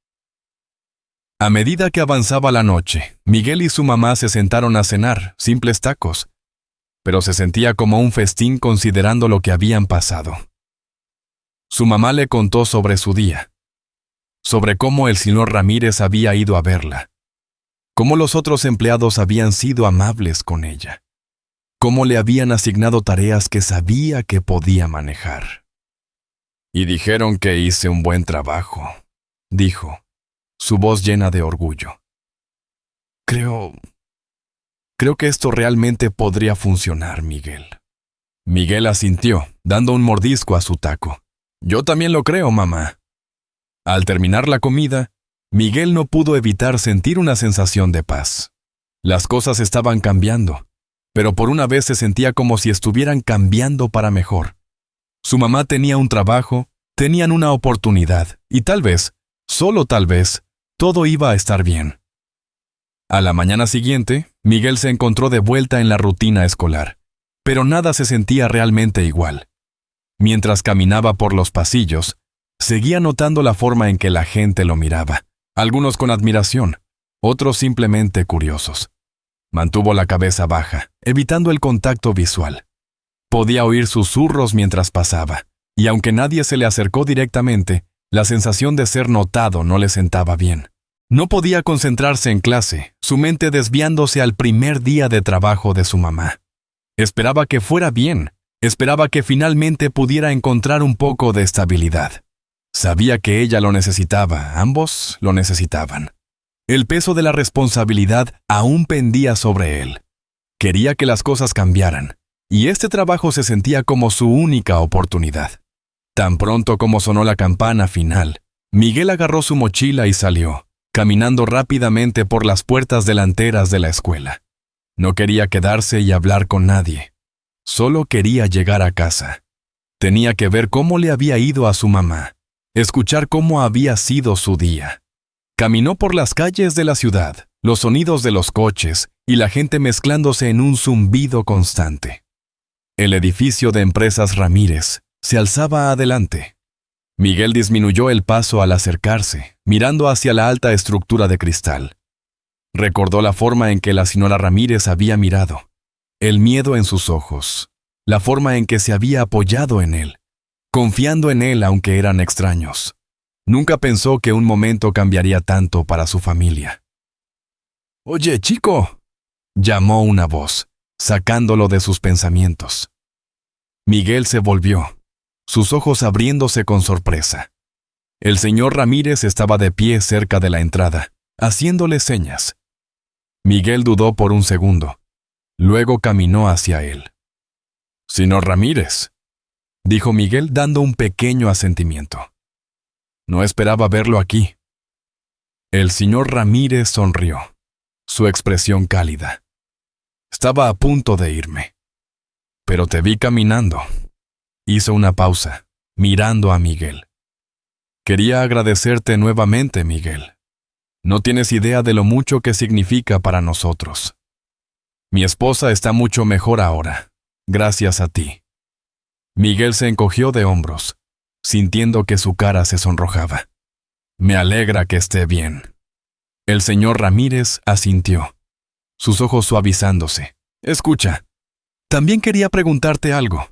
A medida que avanzaba la noche, Miguel y su mamá se sentaron a cenar, simples tacos, pero se sentía como un festín considerando lo que habían pasado. Su mamá le contó sobre su día, sobre cómo el señor Ramírez había ido a verla, cómo los otros empleados habían sido amables con ella. cómo le habían asignado tareas que sabía que podía manejar. Y dijeron que hice un buen trabajo, dijo, su voz llena de orgullo. Creo que esto realmente podría funcionar, Miguel. Miguel asintió, dando un mordisco a su taco. Yo también lo creo, mamá. Al terminar la comida, Miguel no pudo evitar sentir una sensación de paz. Las cosas estaban cambiando, pero por una vez se sentía como si estuvieran cambiando para mejor. Su mamá tenía un trabajo, tenían una oportunidad, y tal vez, solo tal vez, todo iba a estar bien. A la mañana siguiente, Miguel se encontró de vuelta en la rutina escolar, pero nada se sentía realmente igual. Mientras caminaba por los pasillos, seguía notando la forma en que la gente lo miraba, algunos con admiración, otros simplemente curiosos. Mantuvo la cabeza baja, evitando el contacto visual. Podía oír susurros mientras pasaba, y aunque nadie se le acercó directamente, la sensación de ser notado no le sentaba bien. No podía concentrarse en clase, su mente desviándose al primer día de trabajo de su mamá. Esperaba que fuera bien, esperaba que finalmente pudiera encontrar un poco de estabilidad. Sabía que ella lo necesitaba, ambos lo necesitaban. El peso de la responsabilidad aún pendía sobre él. Quería que las cosas cambiaran, y este trabajo se sentía como su única oportunidad. Tan pronto como sonó la campana final, Miguel agarró su mochila y salió, caminando rápidamente por las puertas delanteras de la escuela. No quería quedarse y hablar con nadie. Solo quería llegar a casa. Tenía que ver cómo le había ido a su mamá, escuchar cómo había sido su día. Caminó por las calles de la ciudad, los sonidos de los coches y la gente mezclándose en un zumbido constante. El edificio de Empresas Ramírez se alzaba adelante. Miguel disminuyó el paso al acercarse, mirando hacia la alta estructura de cristal. Recordó la forma en que la señora Ramírez había mirado, el miedo en sus ojos, la forma en que se había apoyado en él, confiando en él aunque eran extraños. Nunca pensó que un momento cambiaría tanto para su familia. «Oye, chico», llamó una voz, sacándolo de sus pensamientos. Miguel se volvió, sus ojos abriéndose con sorpresa. El señor Ramírez estaba de pie cerca de la entrada, haciéndole señas. Miguel dudó por un segundo. Luego caminó hacia él. «Señor Ramírez», dijo Miguel dando un pequeño asentimiento. «No esperaba verlo aquí». El señor Ramírez sonrió, su expresión cálida. «Estaba a punto de irme, pero te vi caminando». Hizo una pausa, mirando a Miguel. «Quería agradecerte nuevamente, Miguel. No tienes idea de lo mucho que significa para nosotros. Mi esposa está mucho mejor ahora, gracias a ti». Miguel se encogió de hombros, sintiendo que su cara se sonrojaba. «Me alegra que esté bien». El señor Ramírez asintió, sus ojos suavizándose. «Escucha, también quería preguntarte algo».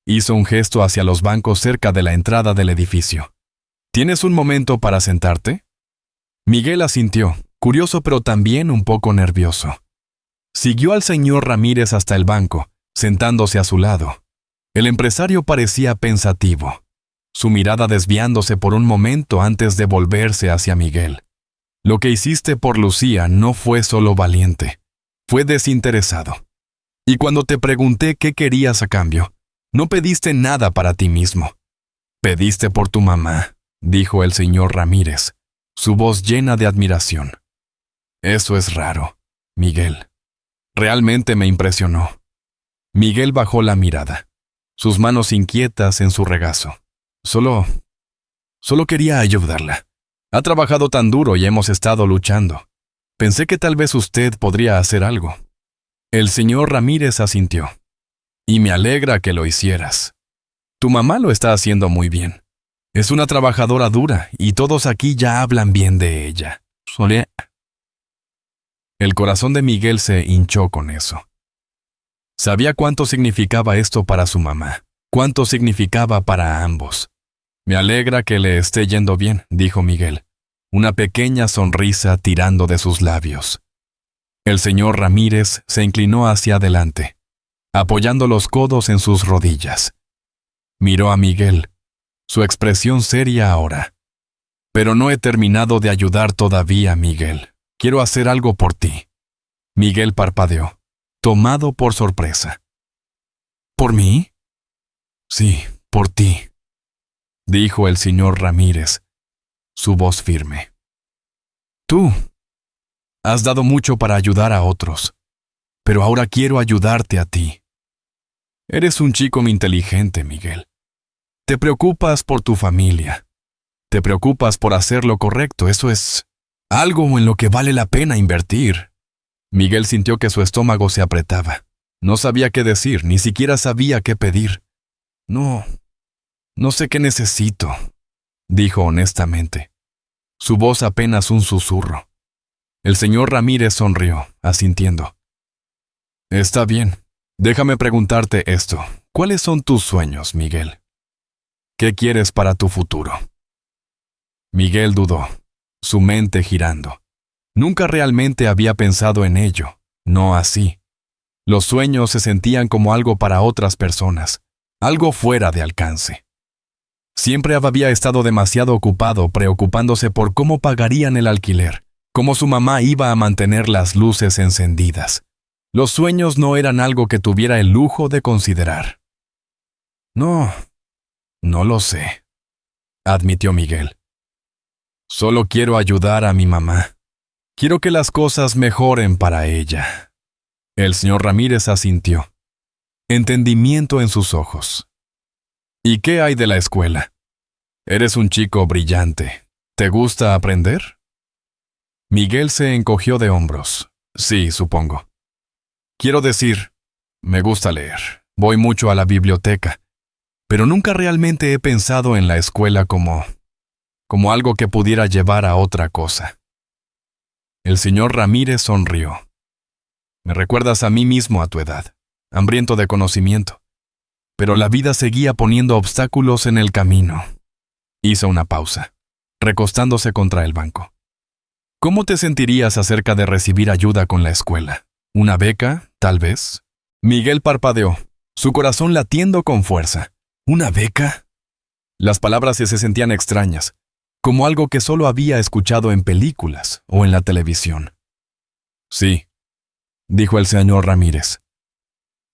Hizo un gesto hacia los bancos cerca de la entrada del edificio. «¿Tienes un momento para sentarte?» Miguel asintió, curioso pero también un poco nervioso. Siguió al señor Ramírez hasta el banco, sentándose a su lado. El empresario parecía pensativo, su mirada desviándose por un momento antes de volverse hacia Miguel. «Lo que hiciste por Lucía no fue solo valiente, fue desinteresado. Y cuando te pregunté qué querías a cambio, no pediste nada para ti mismo. Pediste por tu mamá», dijo el señor Ramírez, su voz llena de admiración. «Eso es raro, Miguel. Realmente me impresionó». Miguel bajó la mirada, sus manos inquietas en su regazo. Solo quería ayudarla. Ha trabajado tan duro y hemos estado luchando. Pensé que tal vez usted podría hacer algo». El señor Ramírez asintió. «Y me alegra que lo hicieras. Tu mamá lo está haciendo muy bien. Es una trabajadora dura y todos aquí ya hablan bien de ella». El corazón de Miguel se hinchó con eso. Sabía cuánto significaba esto para su mamá, cuánto significaba para ambos. «Me alegra que le esté yendo bien», dijo Miguel, una pequeña sonrisa tirando de sus labios. El señor Ramírez se inclinó hacia adelante, apoyando los codos en sus rodillas. Miró a Miguel, su expresión seria ahora. Pero no he terminado de ayudar todavía, Miguel. Quiero hacer algo por ti. Miguel parpadeó, tomado por sorpresa. ¿Por mí? Sí, por ti, dijo el señor Ramírez, su voz firme. Tú has dado mucho para ayudar a otros, pero ahora quiero ayudarte a ti. Eres un chico inteligente, Miguel. Te preocupas por tu familia. Te preocupas por hacer lo correcto. Eso es algo en lo que vale la pena invertir. Miguel sintió que su estómago se apretaba. No sabía qué decir, ni siquiera sabía qué pedir. No sé qué necesito, dijo honestamente. Su voz apenas un susurro. El señor Ramírez sonrió, asintiendo. Está bien. Déjame preguntarte esto. ¿Cuáles son tus sueños, Miguel? ¿Qué quieres para tu futuro? Miguel dudó, su mente girando. Nunca realmente había pensado en ello, no así. Los sueños se sentían como algo para otras personas, algo fuera de alcance. Siempre había estado demasiado ocupado preocupándose por cómo pagarían el alquiler, cómo su mamá iba a mantener las luces encendidas. Los sueños no eran algo que tuviera el lujo de considerar. No lo sé, admitió Miguel. Solo quiero ayudar a mi mamá. Quiero que las cosas mejoren para ella. El señor Ramírez asintió. Entendimiento en sus ojos. ¿Y qué hay de la escuela? Eres un chico brillante. ¿Te gusta aprender? Miguel se encogió de hombros. Sí, supongo. Quiero decir, me gusta leer. Voy mucho a la biblioteca. Pero nunca realmente he pensado en la escuela como algo que pudiera llevar a otra cosa. El señor Ramírez sonrió. Me recuerdas a mí mismo a tu edad, hambriento de conocimiento. Pero la vida seguía poniendo obstáculos en el camino. Hizo una pausa, recostándose contra el banco. ¿Cómo te sentirías acerca de recibir ayuda con la escuela? ¿Una beca, tal vez? Miguel parpadeó, su corazón latiendo con fuerza. ¿Una beca? Las palabras se sentían extrañas, como algo que solo había escuchado en películas o en la televisión. Sí, dijo el señor Ramírez.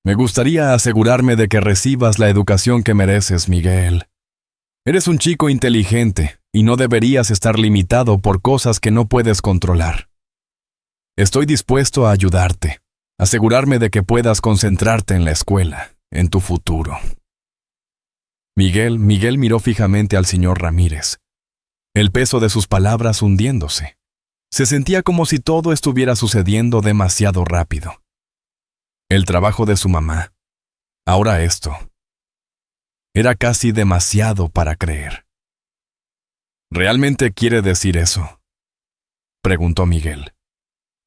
Me gustaría asegurarme de que recibas la educación que mereces, Miguel. Eres un chico inteligente y no deberías estar limitado por cosas que no puedes controlar. Estoy dispuesto a ayudarte, asegurarme de que puedas concentrarte en la escuela, en tu futuro. Miguel miró fijamente al señor Ramírez. El peso de sus palabras hundiéndose. Se sentía como si todo estuviera sucediendo demasiado rápido. El trabajo de su mamá. Ahora esto. Era casi demasiado para creer. ¿Realmente quiere decir eso?, preguntó Miguel,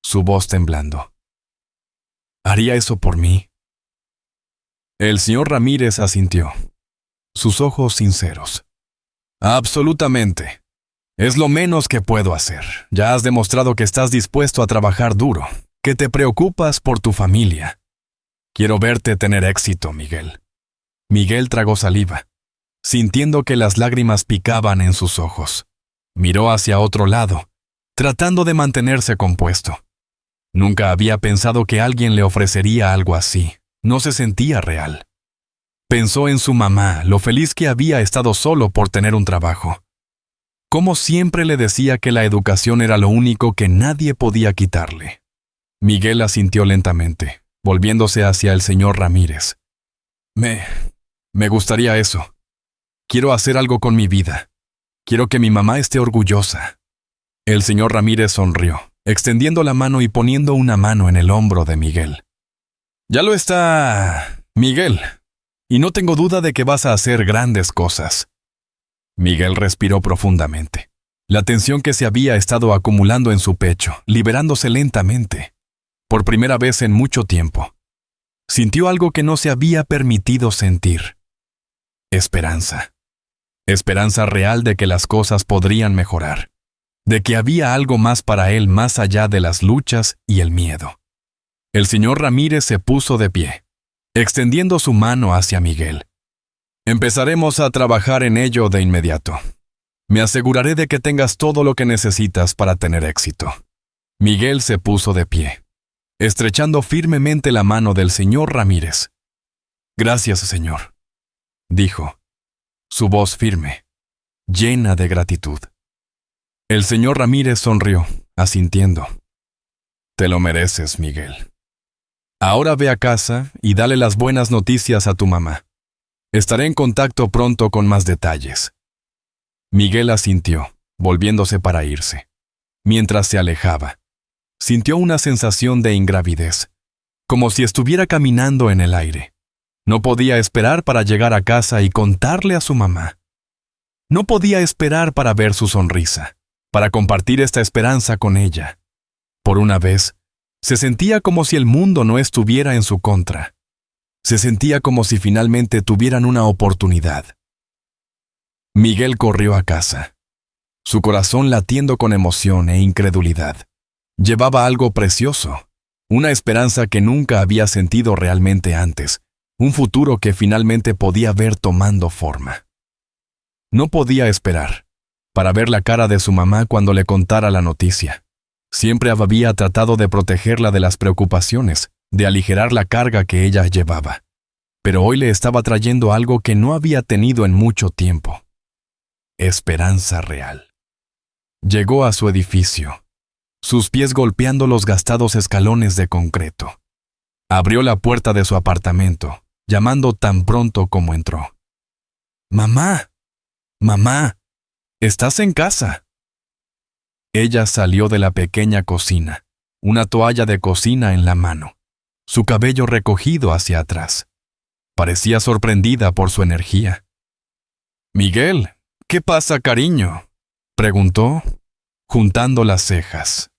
su voz temblando. ¿Haría eso por mí? El señor Ramírez asintió, sus ojos sinceros. Absolutamente. Es lo menos que puedo hacer. Ya has demostrado que estás dispuesto a trabajar duro, que te preocupas por tu familia. Quiero verte tener éxito, Miguel. Miguel tragó saliva, sintiendo que las lágrimas picaban en sus ojos. Miró hacia otro lado, tratando de mantenerse compuesto. Nunca había pensado que alguien le ofrecería algo así. No se sentía real. Pensó en su mamá, lo feliz que había estado solo por tener un trabajo. Cómo siempre le decía que la educación era lo único que nadie podía quitarle. Miguel asintió lentamente, volviéndose hacia el señor Ramírez. Me gustaría eso. Quiero hacer algo con mi vida. Quiero que mi mamá esté orgullosa. El señor Ramírez sonrió, extendiendo la mano y poniendo una mano en el hombro de Miguel. Ya lo está, Miguel. Y no tengo duda de que vas a hacer grandes cosas. Miguel respiró profundamente. La tensión que se había estado acumulando en su pecho, liberándose lentamente. Por primera vez en mucho tiempo. Sintió algo que no se había permitido sentir. Esperanza. Esperanza real de que las cosas podrían mejorar. De que había algo más para él más allá de las luchas y el miedo. El señor Ramírez se puso de pie. extendiendo su mano hacia Miguel. Empezaremos a trabajar en ello de inmediato. Me aseguraré de que tengas todo lo que necesitas para tener éxito. Miguel se puso de pie, estrechando firmemente la mano del señor Ramírez. Gracias, señor, dijo, su voz firme, llena de gratitud. El señor Ramírez sonrió, asintiendo. Te lo mereces, Miguel. Ahora ve a casa y dale las buenas noticias a tu mamá. Estaré en contacto pronto con más detalles. Miguel asintió, volviéndose para irse. Mientras se alejaba, sintió una sensación de ingravidez, como si estuviera caminando en el aire. No podía esperar para llegar a casa y contarle a su mamá. No podía esperar para ver su sonrisa, para compartir esta esperanza con ella. Por una vez, se sentía como si el mundo no estuviera en su contra. Se sentía como si finalmente tuvieran una oportunidad. Miguel corrió a casa, su corazón latiendo con emoción e incredulidad. Llevaba algo precioso, una esperanza que nunca había sentido realmente antes, un futuro que finalmente podía ver tomando forma. No podía esperar para ver la cara de su mamá cuando le contara la noticia. Siempre había tratado de protegerla de las preocupaciones, de aligerar la carga que ella llevaba. Pero hoy le estaba trayendo algo que no había tenido en mucho tiempo. Esperanza real. Llegó a su edificio, sus pies golpeando los gastados escalones de concreto. Abrió la puerta de su apartamento, llamando tan pronto como entró. «¡Mamá! ¡Mamá! ¿Estás en casa?» Ella salió de la pequeña cocina, una toalla de cocina en la mano, su cabello recogido hacia atrás. Parecía sorprendida por su energía. «Miguel, ¿qué pasa, cariño?», preguntó, juntando las cejas.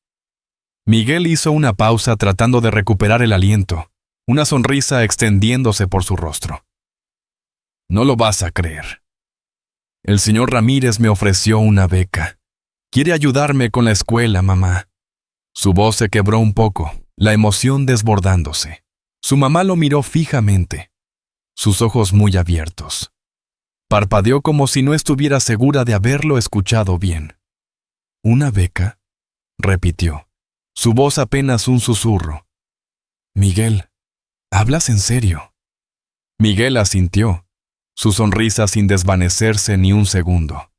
Miguel hizo una pausa tratando de recuperar el aliento, una sonrisa extendiéndose por su rostro. «No lo vas a creer. El señor Ramírez me ofreció una beca. Quiere ayudarme con la escuela, mamá». Su voz se quebró un poco, la emoción desbordándose. Su mamá lo miró fijamente, sus ojos muy abiertos. Parpadeó como si no estuviera segura de haberlo escuchado bien. «¿Una beca?», repitió, su voz apenas un susurro. «Miguel, ¿hablas en serio?». Miguel asintió, su sonrisa sin desvanecerse ni un segundo.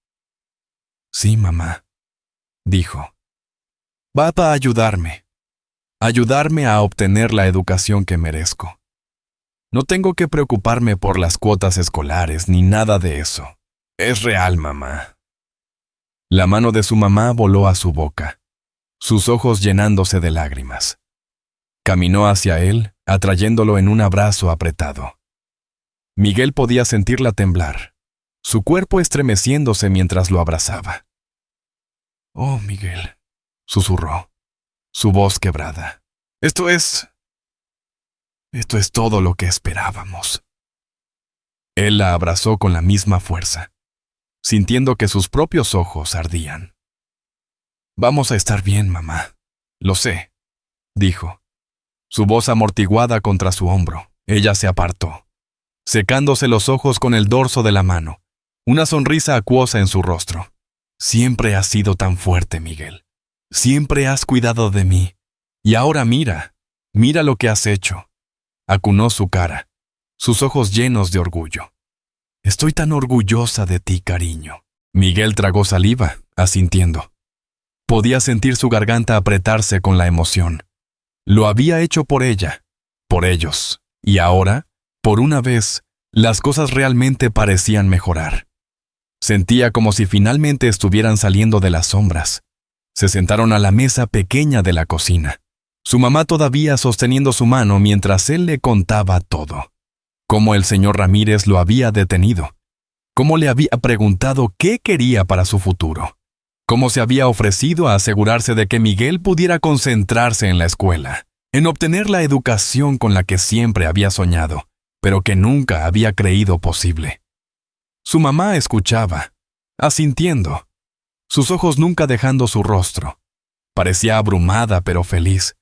«Sí, mamá», dijo. «Va a ayudarme a obtener la educación que merezco. No tengo que preocuparme por las cuotas escolares ni nada de eso. Es real, mamá». La mano de su mamá voló a su boca, sus ojos llenándose de lágrimas. Caminó hacia él, atrayéndolo en un abrazo apretado. Miguel podía sentirla temblar, su cuerpo estremeciéndose mientras lo abrazaba. «Oh, Miguel», susurró, su voz quebrada. Esto es todo lo que esperábamos». Él la abrazó con la misma fuerza, sintiendo que sus propios ojos ardían. «Vamos a estar bien, mamá. Lo sé», dijo, su voz amortiguada contra su hombro. Ella se apartó, secándose los ojos con el dorso de la mano, una sonrisa acuosa en su rostro. «Siempre has sido tan fuerte, Miguel. Siempre has cuidado de mí. Y ahora mira lo que has hecho». Acunó su cara, sus ojos llenos de orgullo. «Estoy tan orgullosa de ti, cariño». Miguel tragó saliva, asintiendo. Podía sentir su garganta apretarse con la emoción. Lo había hecho por ella, por ellos, y ahora, por una vez, las cosas realmente parecían mejorar. Sentía como si finalmente estuvieran saliendo de las sombras. Se sentaron a la mesa pequeña de la cocina, su mamá todavía sosteniendo su mano mientras él le contaba todo. Cómo el señor Ramírez lo había detenido, cómo le había preguntado qué quería para su futuro, cómo se había ofrecido a asegurarse de que Miguel pudiera concentrarse en la escuela, en obtener la educación con la que siempre había soñado, pero que nunca había creído posible. Su mamá escuchaba, asintiendo, sus ojos nunca dejando su rostro. Parecía abrumada pero feliz,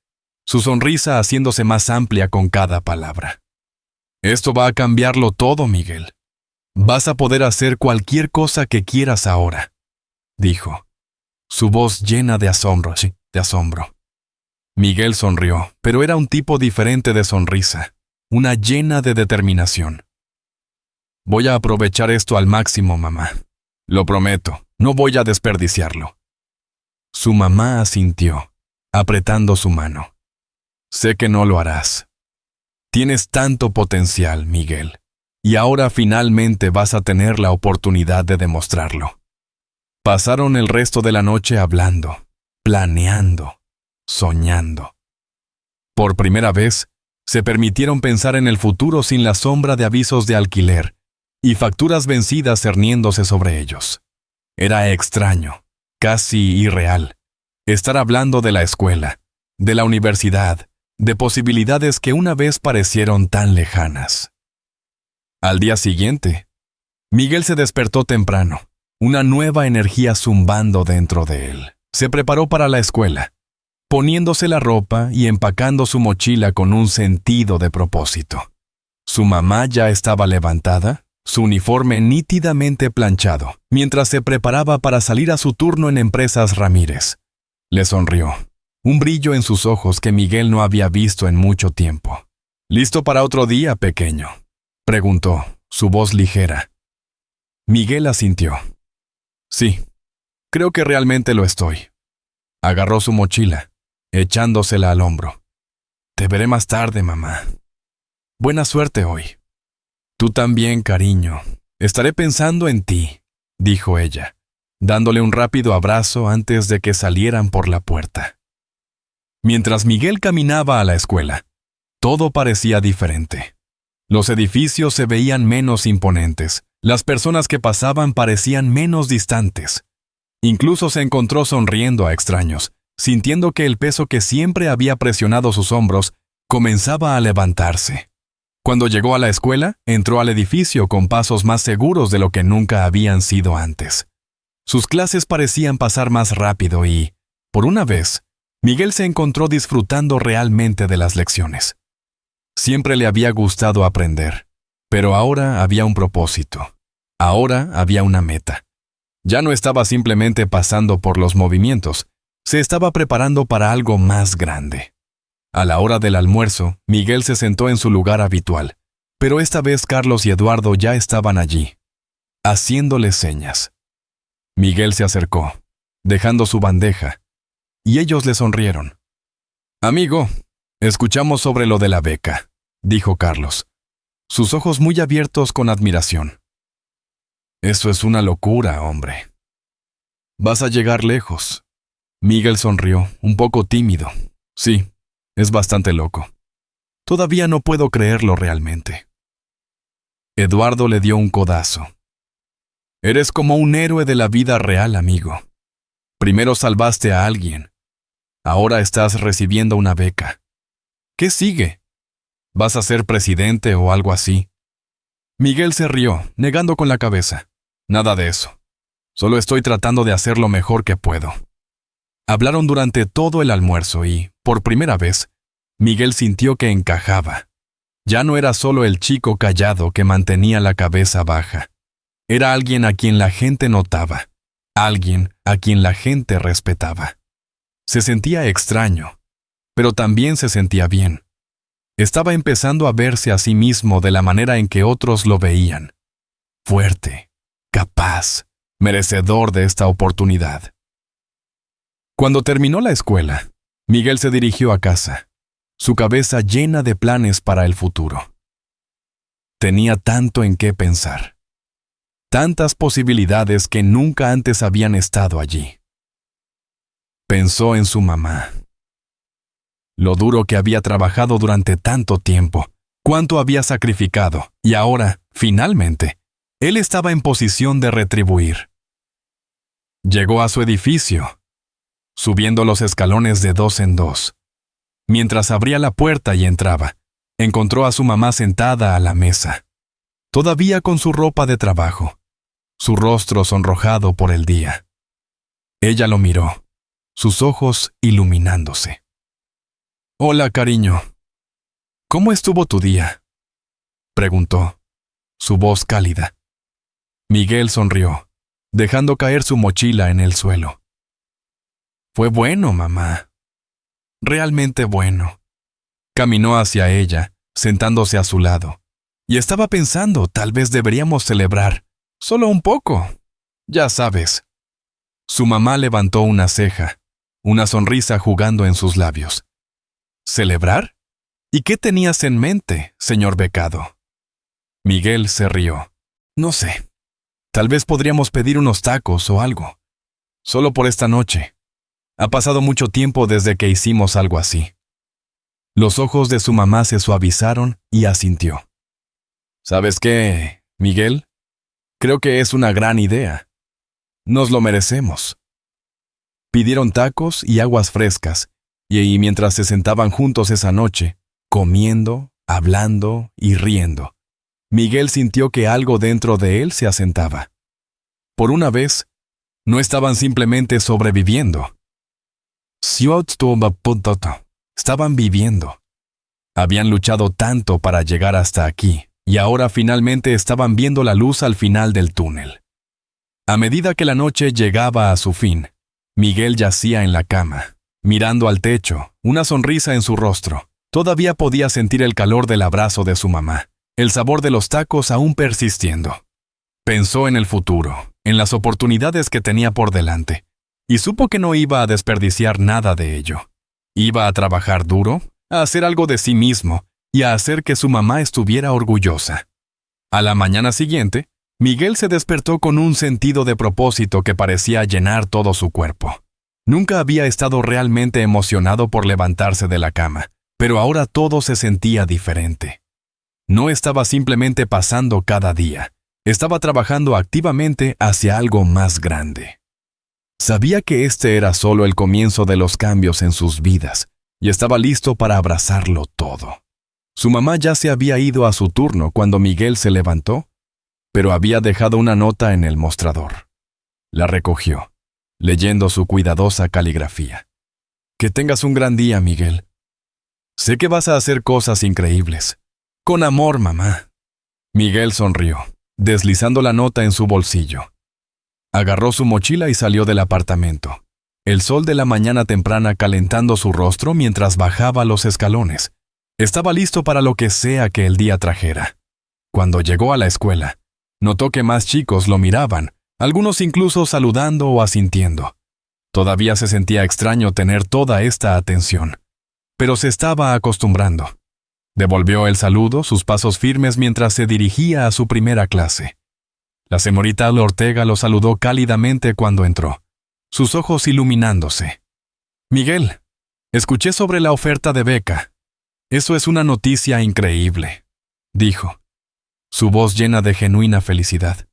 su sonrisa haciéndose más amplia con cada palabra. Esto va a cambiarlo todo, Miguel. Vas a poder hacer cualquier cosa que quieras ahora, dijo, su voz llena de asombro, sí, de asombro. Miguel sonrió, pero era un tipo diferente de sonrisa, una llena de determinación. Voy a aprovechar esto al máximo, mamá. Lo prometo, no voy a desperdiciarlo. Su mamá asintió, apretando su mano. Sé que no lo harás. Tienes tanto potencial, Miguel, y ahora finalmente vas a tener la oportunidad de demostrarlo. Pasaron el resto de la noche hablando, planeando, soñando. Por primera vez, se permitieron pensar en el futuro sin la sombra de avisos de alquiler y facturas vencidas cerniéndose sobre ellos. Era extraño, casi irreal, estar hablando de la escuela, de la universidad, de posibilidades que una vez parecieron tan lejanas. Al día siguiente, Miguel se despertó temprano, una nueva energía zumbando dentro de él. Se preparó para la escuela, poniéndose la ropa y empacando su mochila con un sentido de propósito. Su mamá ya estaba levantada, su uniforme nítidamente planchado, mientras se preparaba para salir a su turno en Empresas Ramírez. Le sonrió, un brillo en sus ojos que Miguel no había visto en mucho tiempo. ¿Listo para otro día, pequeño?, preguntó, su voz ligera. Miguel asintió. Sí, creo que realmente lo estoy. Agarró su mochila, echándosela al hombro. Te veré más tarde, mamá. Buena suerte hoy. Tú también, cariño. Estaré pensando en ti, dijo ella, dándole un rápido abrazo antes de que salieran por la puerta. Mientras Miguel caminaba a la escuela, todo parecía diferente. Los edificios se veían menos imponentes, las personas que pasaban parecían menos distantes. Incluso se encontró sonriendo a extraños, sintiendo que el peso que siempre había presionado sus hombros comenzaba a levantarse. Cuando llegó a la escuela, entró al edificio con pasos más seguros de lo que nunca habían sido antes. Sus clases parecían pasar más rápido y, por una vez, Miguel se encontró disfrutando realmente de las lecciones. Siempre le había gustado aprender, pero ahora había un propósito. Ahora había una meta. Ya no estaba simplemente pasando por los movimientos, se estaba preparando para algo más grande. A la hora del almuerzo, Miguel se sentó en su lugar habitual, pero esta vez Carlos y Eduardo ya estaban allí, haciéndole señas. Miguel se acercó, dejando su bandeja, y ellos le sonrieron. «Amigo, escuchamos sobre lo de la beca», dijo Carlos, sus ojos muy abiertos con admiración. «Eso es una locura, hombre. Vas a llegar lejos». Miguel sonrió, un poco tímido. «Sí, es bastante loco. Todavía no puedo creerlo realmente». Eduardo le dio un codazo. «Eres como un héroe de la vida real, amigo. Primero salvaste a alguien. Ahora estás recibiendo una beca. ¿Qué sigue? ¿Vas a ser presidente o algo así?» Miguel se rió, negando con la cabeza. «Nada de eso. Solo estoy tratando de hacer lo mejor que puedo». Hablaron durante todo el almuerzo y, por primera vez, Miguel sintió que encajaba. Ya no era solo el chico callado que mantenía la cabeza baja. Era alguien a quien la gente notaba, alguien a quien la gente respetaba. Se sentía extraño, pero también se sentía bien. Estaba empezando a verse a sí mismo de la manera en que otros lo veían. Fuerte, capaz, merecedor de esta oportunidad. Cuando terminó la escuela, Miguel se dirigió a casa, su cabeza llena de planes para el futuro. Tenía tanto en qué pensar. Tantas posibilidades que nunca antes habían estado allí. Pensó en su mamá. Lo duro que había trabajado durante tanto tiempo, cuánto había sacrificado, y ahora, finalmente, él estaba en posición de retribuir. Llegó a su edificio, subiendo los escalones de 2 en 2. Mientras abría la puerta y entraba, encontró a su mamá sentada a la mesa, todavía con su ropa de trabajo, su rostro sonrojado por el día. Ella lo miró, sus ojos iluminándose. «Hola, cariño. ¿Cómo estuvo tu día?» preguntó, su voz cálida. Miguel sonrió, dejando caer su mochila en el suelo. Fue bueno, mamá. Realmente bueno. Caminó hacia ella, sentándose a su lado, y estaba pensando, tal vez deberíamos celebrar, solo un poco. Ya sabes. Su mamá levantó una ceja, una sonrisa jugando en sus labios. ¿Celebrar? ¿Y qué tenías en mente, señor becado? Miguel se rió. No sé. Tal vez podríamos pedir unos tacos o algo. Solo por esta noche. Ha pasado mucho tiempo desde que hicimos algo así. Los ojos de su mamá se suavizaron y asintió. ¿Sabes qué, Miguel? Creo que es una gran idea. Nos lo merecemos. Pidieron tacos y aguas frescas, y mientras se sentaban juntos esa noche, comiendo, hablando y riendo, Miguel sintió que algo dentro de él se asentaba. Por una vez, no estaban simplemente sobreviviendo. Estaban viviendo. Habían luchado tanto para llegar hasta aquí, y ahora finalmente estaban viendo la luz al final del túnel. A medida que la noche llegaba a su fin, Miguel yacía en la cama, mirando al techo, una sonrisa en su rostro. Todavía podía sentir el calor del abrazo de su mamá, el sabor de los tacos aún persistiendo. Pensó en el futuro, en las oportunidades que tenía por delante, y supo que no iba a desperdiciar nada de ello. Iba a trabajar duro, a hacer algo de sí mismo y a hacer que su mamá estuviera orgullosa. A la mañana siguiente, Miguel se despertó con un sentido de propósito que parecía llenar todo su cuerpo. Nunca había estado realmente emocionado por levantarse de la cama, pero ahora todo se sentía diferente. No estaba simplemente pasando cada día, estaba trabajando activamente hacia algo más grande. Sabía que este era solo el comienzo de los cambios en sus vidas, y estaba listo para abrazarlo todo. Su mamá ya se había ido a su turno cuando Miguel se levantó, pero había dejado una nota en el mostrador. La recogió, leyendo su cuidadosa caligrafía. Que tengas un gran día, Miguel. Sé que vas a hacer cosas increíbles. Con amor, mamá. Miguel sonrió, deslizando la nota en su bolsillo. Agarró su mochila y salió del apartamento. El sol de la mañana temprana calentando su rostro mientras bajaba los escalones. Estaba listo para lo que sea que el día trajera. Cuando llegó a la escuela, notó que más chicos lo miraban, algunos incluso saludando o asintiendo. Todavía se sentía extraño tener toda esta atención, pero se estaba acostumbrando. Devolvió el saludo, sus pasos firmes mientras se dirigía a su primera clase. La señorita Ortega lo saludó cálidamente cuando entró, sus ojos iluminándose. Miguel, escuché sobre la oferta de beca. Eso es una noticia increíble, dijo, su voz llena de genuina felicidad.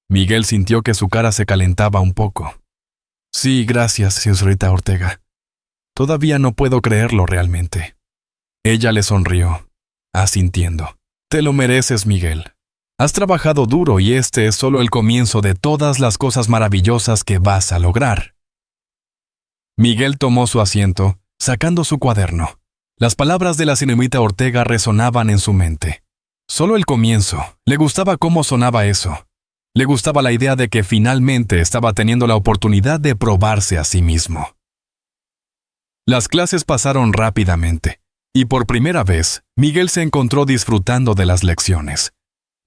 Miguel sintió que su cara se calentaba un poco. Sí, gracias, señorita Ortega. Todavía no puedo creerlo realmente. Ella le sonrió, asintiendo. Te lo mereces, Miguel. Has trabajado duro y este es solo el comienzo de todas las cosas maravillosas que vas a lograr. Miguel tomó su asiento, sacando su cuaderno. Las palabras de la señorita Ortega resonaban en su mente. Solo el comienzo. Le gustaba cómo sonaba eso. Le gustaba la idea de que finalmente estaba teniendo la oportunidad de probarse a sí mismo. Las clases pasaron rápidamente, y por primera vez, Miguel se encontró disfrutando de las lecciones.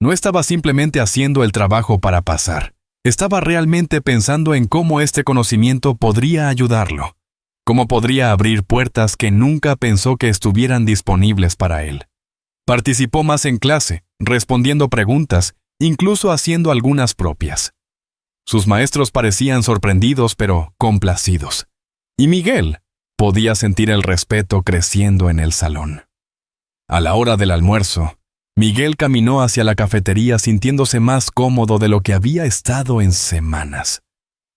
No estaba simplemente haciendo el trabajo para pasar. Estaba realmente pensando en cómo este conocimiento podría ayudarlo, cómo podría abrir puertas que nunca pensó que estuvieran disponibles para él. Participó más en clase, respondiendo preguntas, incluso haciendo algunas propias. Sus maestros parecían sorprendidos pero complacidos. Y Miguel podía sentir el respeto creciendo en el salón. A la hora del almuerzo, Miguel caminó hacia la cafetería sintiéndose más cómodo de lo que había estado en semanas.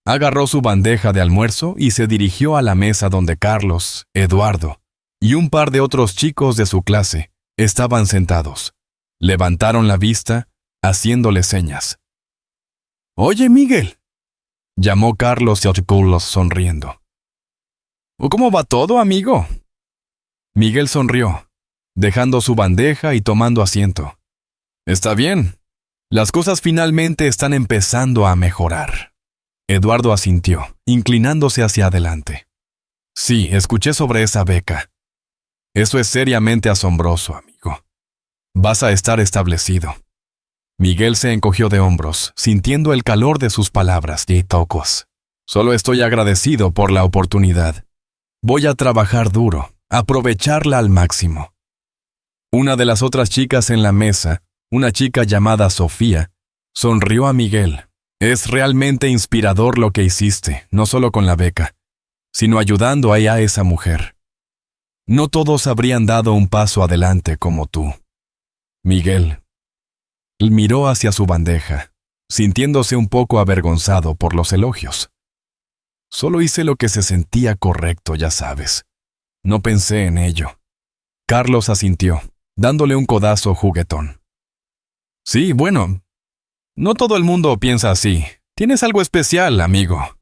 Agarró su bandeja de almuerzo y se dirigió a la mesa donde Carlos, Eduardo y un par de otros chicos de su clase estaban sentados. Levantaron la vista, haciéndole señas. «Oye, Miguel», llamó Carlos sonriendo. «¿Cómo va todo, amigo?» Miguel sonrió, dejando su bandeja y tomando asiento. Está bien. Las cosas finalmente están empezando a mejorar. Eduardo asintió, inclinándose hacia adelante. Sí, escuché sobre esa beca. Eso es seriamente asombroso, amigo. Vas a estar establecido. Miguel se encogió de hombros, sintiendo el calor de sus palabras y tocos. Solo estoy agradecido por la oportunidad. Voy a trabajar duro, aprovecharla al máximo. Una de las otras chicas en la mesa, una chica llamada Sofía, sonrió a Miguel. Es realmente inspirador lo que hiciste, no solo con la beca, sino ayudando a esa mujer. No todos habrían dado un paso adelante como tú. Miguel miró hacia su bandeja, sintiéndose un poco avergonzado por los elogios. Solo hice lo que se sentía correcto, ya sabes. No pensé en ello. Carlos asintió, dándole un codazo juguetón. Sí, bueno, no todo el mundo piensa así. Tienes algo especial, amigo.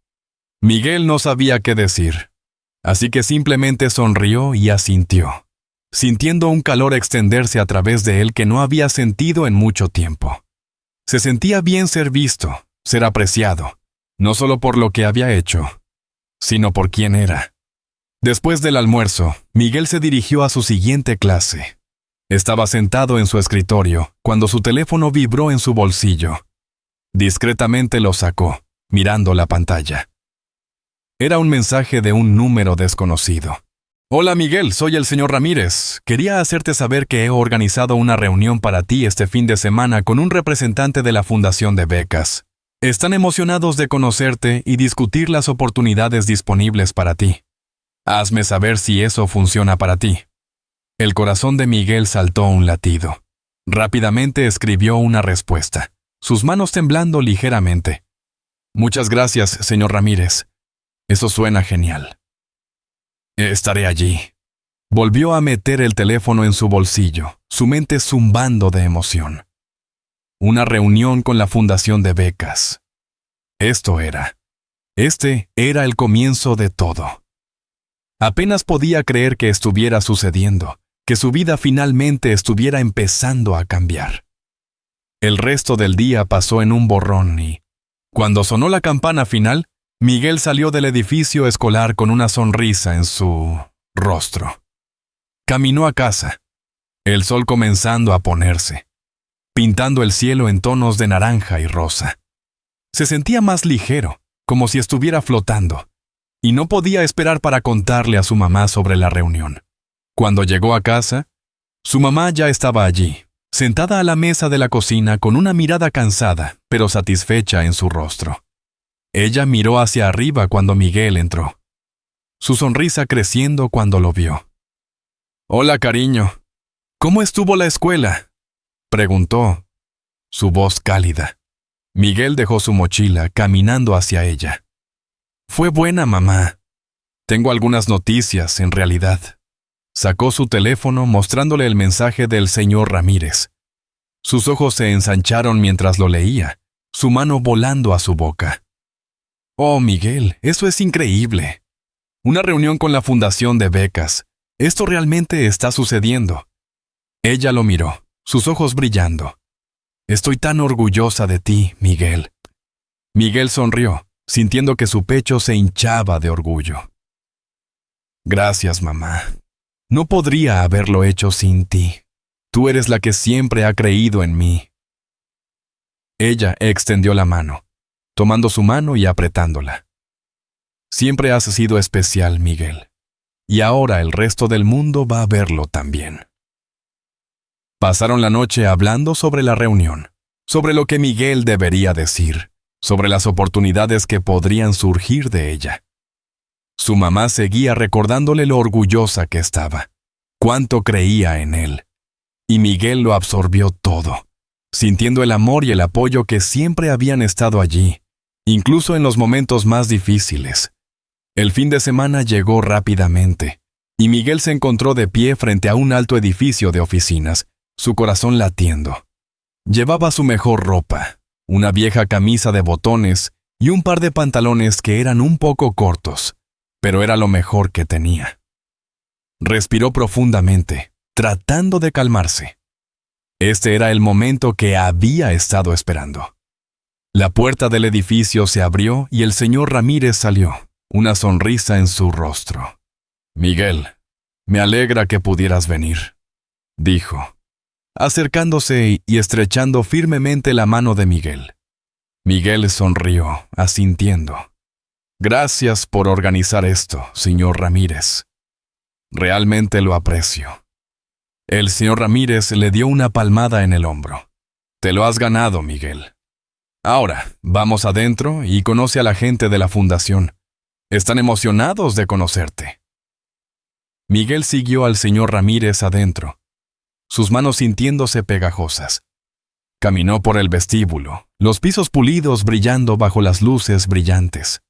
Miguel no sabía qué decir, así que simplemente sonrió y asintió, sintiendo un calor extenderse a través de él que no había sentido en mucho tiempo. Se sentía bien ser visto, ser apreciado, no solo por lo que había hecho, sino por quién era. Después del almuerzo, Miguel se dirigió a su siguiente clase. Estaba sentado en su escritorio cuando su teléfono vibró en su bolsillo. Discretamente lo sacó, mirando la pantalla. Era un mensaje de un número desconocido. Hola Miguel, soy el señor Ramírez. Quería hacerte saber que he organizado una reunión para ti este fin de semana con un representante de la Fundación de Becas. Están emocionados de conocerte y discutir las oportunidades disponibles para ti. Hazme saber si eso funciona para ti. El corazón de Miguel saltó un latido. Rápidamente escribió una respuesta, sus manos temblando ligeramente. Muchas gracias, señor Ramírez. Eso suena genial. Estaré allí. Volvió a meter el teléfono en su bolsillo, su mente zumbando de emoción. Una reunión con la Fundación de Becas. Este era el comienzo de todo. Apenas podía creer que estuviera sucediendo, que su vida finalmente estuviera empezando a cambiar. El resto del día pasó en un borrón y, cuando sonó la campana final, Miguel salió del edificio escolar con una sonrisa en su rostro. Caminó a casa, el sol comenzando a ponerse, pintando el cielo en tonos de naranja y rosa. Se sentía más ligero, como si estuviera flotando, y no podía esperar para contarle a su mamá sobre la reunión. Cuando llegó a casa, su mamá ya estaba allí, sentada a la mesa de la cocina con una mirada cansada, pero satisfecha en su rostro. Ella miró hacia arriba cuando Miguel entró, su sonrisa creciendo cuando lo vio. «Hola, cariño. ¿Cómo estuvo la escuela?», preguntó, su voz cálida. Miguel dejó su mochila caminando hacia ella. «Fue buena, mamá. Tengo algunas noticias, en realidad». Sacó su teléfono mostrándole el mensaje del señor Ramírez. Sus ojos se ensancharon mientras lo leía, su mano volando a su boca. «Oh, Miguel, eso es increíble. Una reunión con la Fundación de Becas. Esto realmente está sucediendo». Ella lo miró, sus ojos brillando. «Estoy tan orgullosa de ti, Miguel». Miguel sonrió, sintiendo que su pecho se hinchaba de orgullo. «Gracias, mamá. No podría haberlo hecho sin ti. Tú eres la que siempre ha creído en mí». Ella extendió la mano, tomando su mano y apretándola. «Siempre has sido especial, Miguel. Y ahora el resto del mundo va a verlo también». Pasaron la noche hablando sobre la reunión, sobre lo que Miguel debería decir, sobre las oportunidades que podrían surgir de ella. Su mamá seguía recordándole lo orgullosa que estaba, cuánto creía en él. Y Miguel lo absorbió todo, sintiendo el amor y el apoyo que siempre habían estado allí, incluso en los momentos más difíciles. El fin de semana llegó rápidamente, y Miguel se encontró de pie frente a un alto edificio de oficinas, su corazón latiendo. Llevaba su mejor ropa, una vieja camisa de botones y un par de pantalones que eran un poco cortos, pero era lo mejor que tenía. Respiró profundamente, tratando de calmarse. Este era el momento que había estado esperando. La puerta del edificio se abrió y el señor Ramírez salió, una sonrisa en su rostro. «Miguel, me alegra que pudieras venir», dijo, acercándose y estrechando firmemente la mano de Miguel. Miguel sonrió, asintiendo. «Gracias por organizar esto, señor Ramírez. Realmente lo aprecio». El señor Ramírez le dio una palmada en el hombro. «Te lo has ganado, Miguel. Ahora, vamos adentro y conoce a la gente de la fundación. Están emocionados de conocerte». Miguel siguió al señor Ramírez adentro, sus manos sintiéndose pegajosas. Caminó por el vestíbulo, los pisos pulidos brillando bajo las luces brillantes.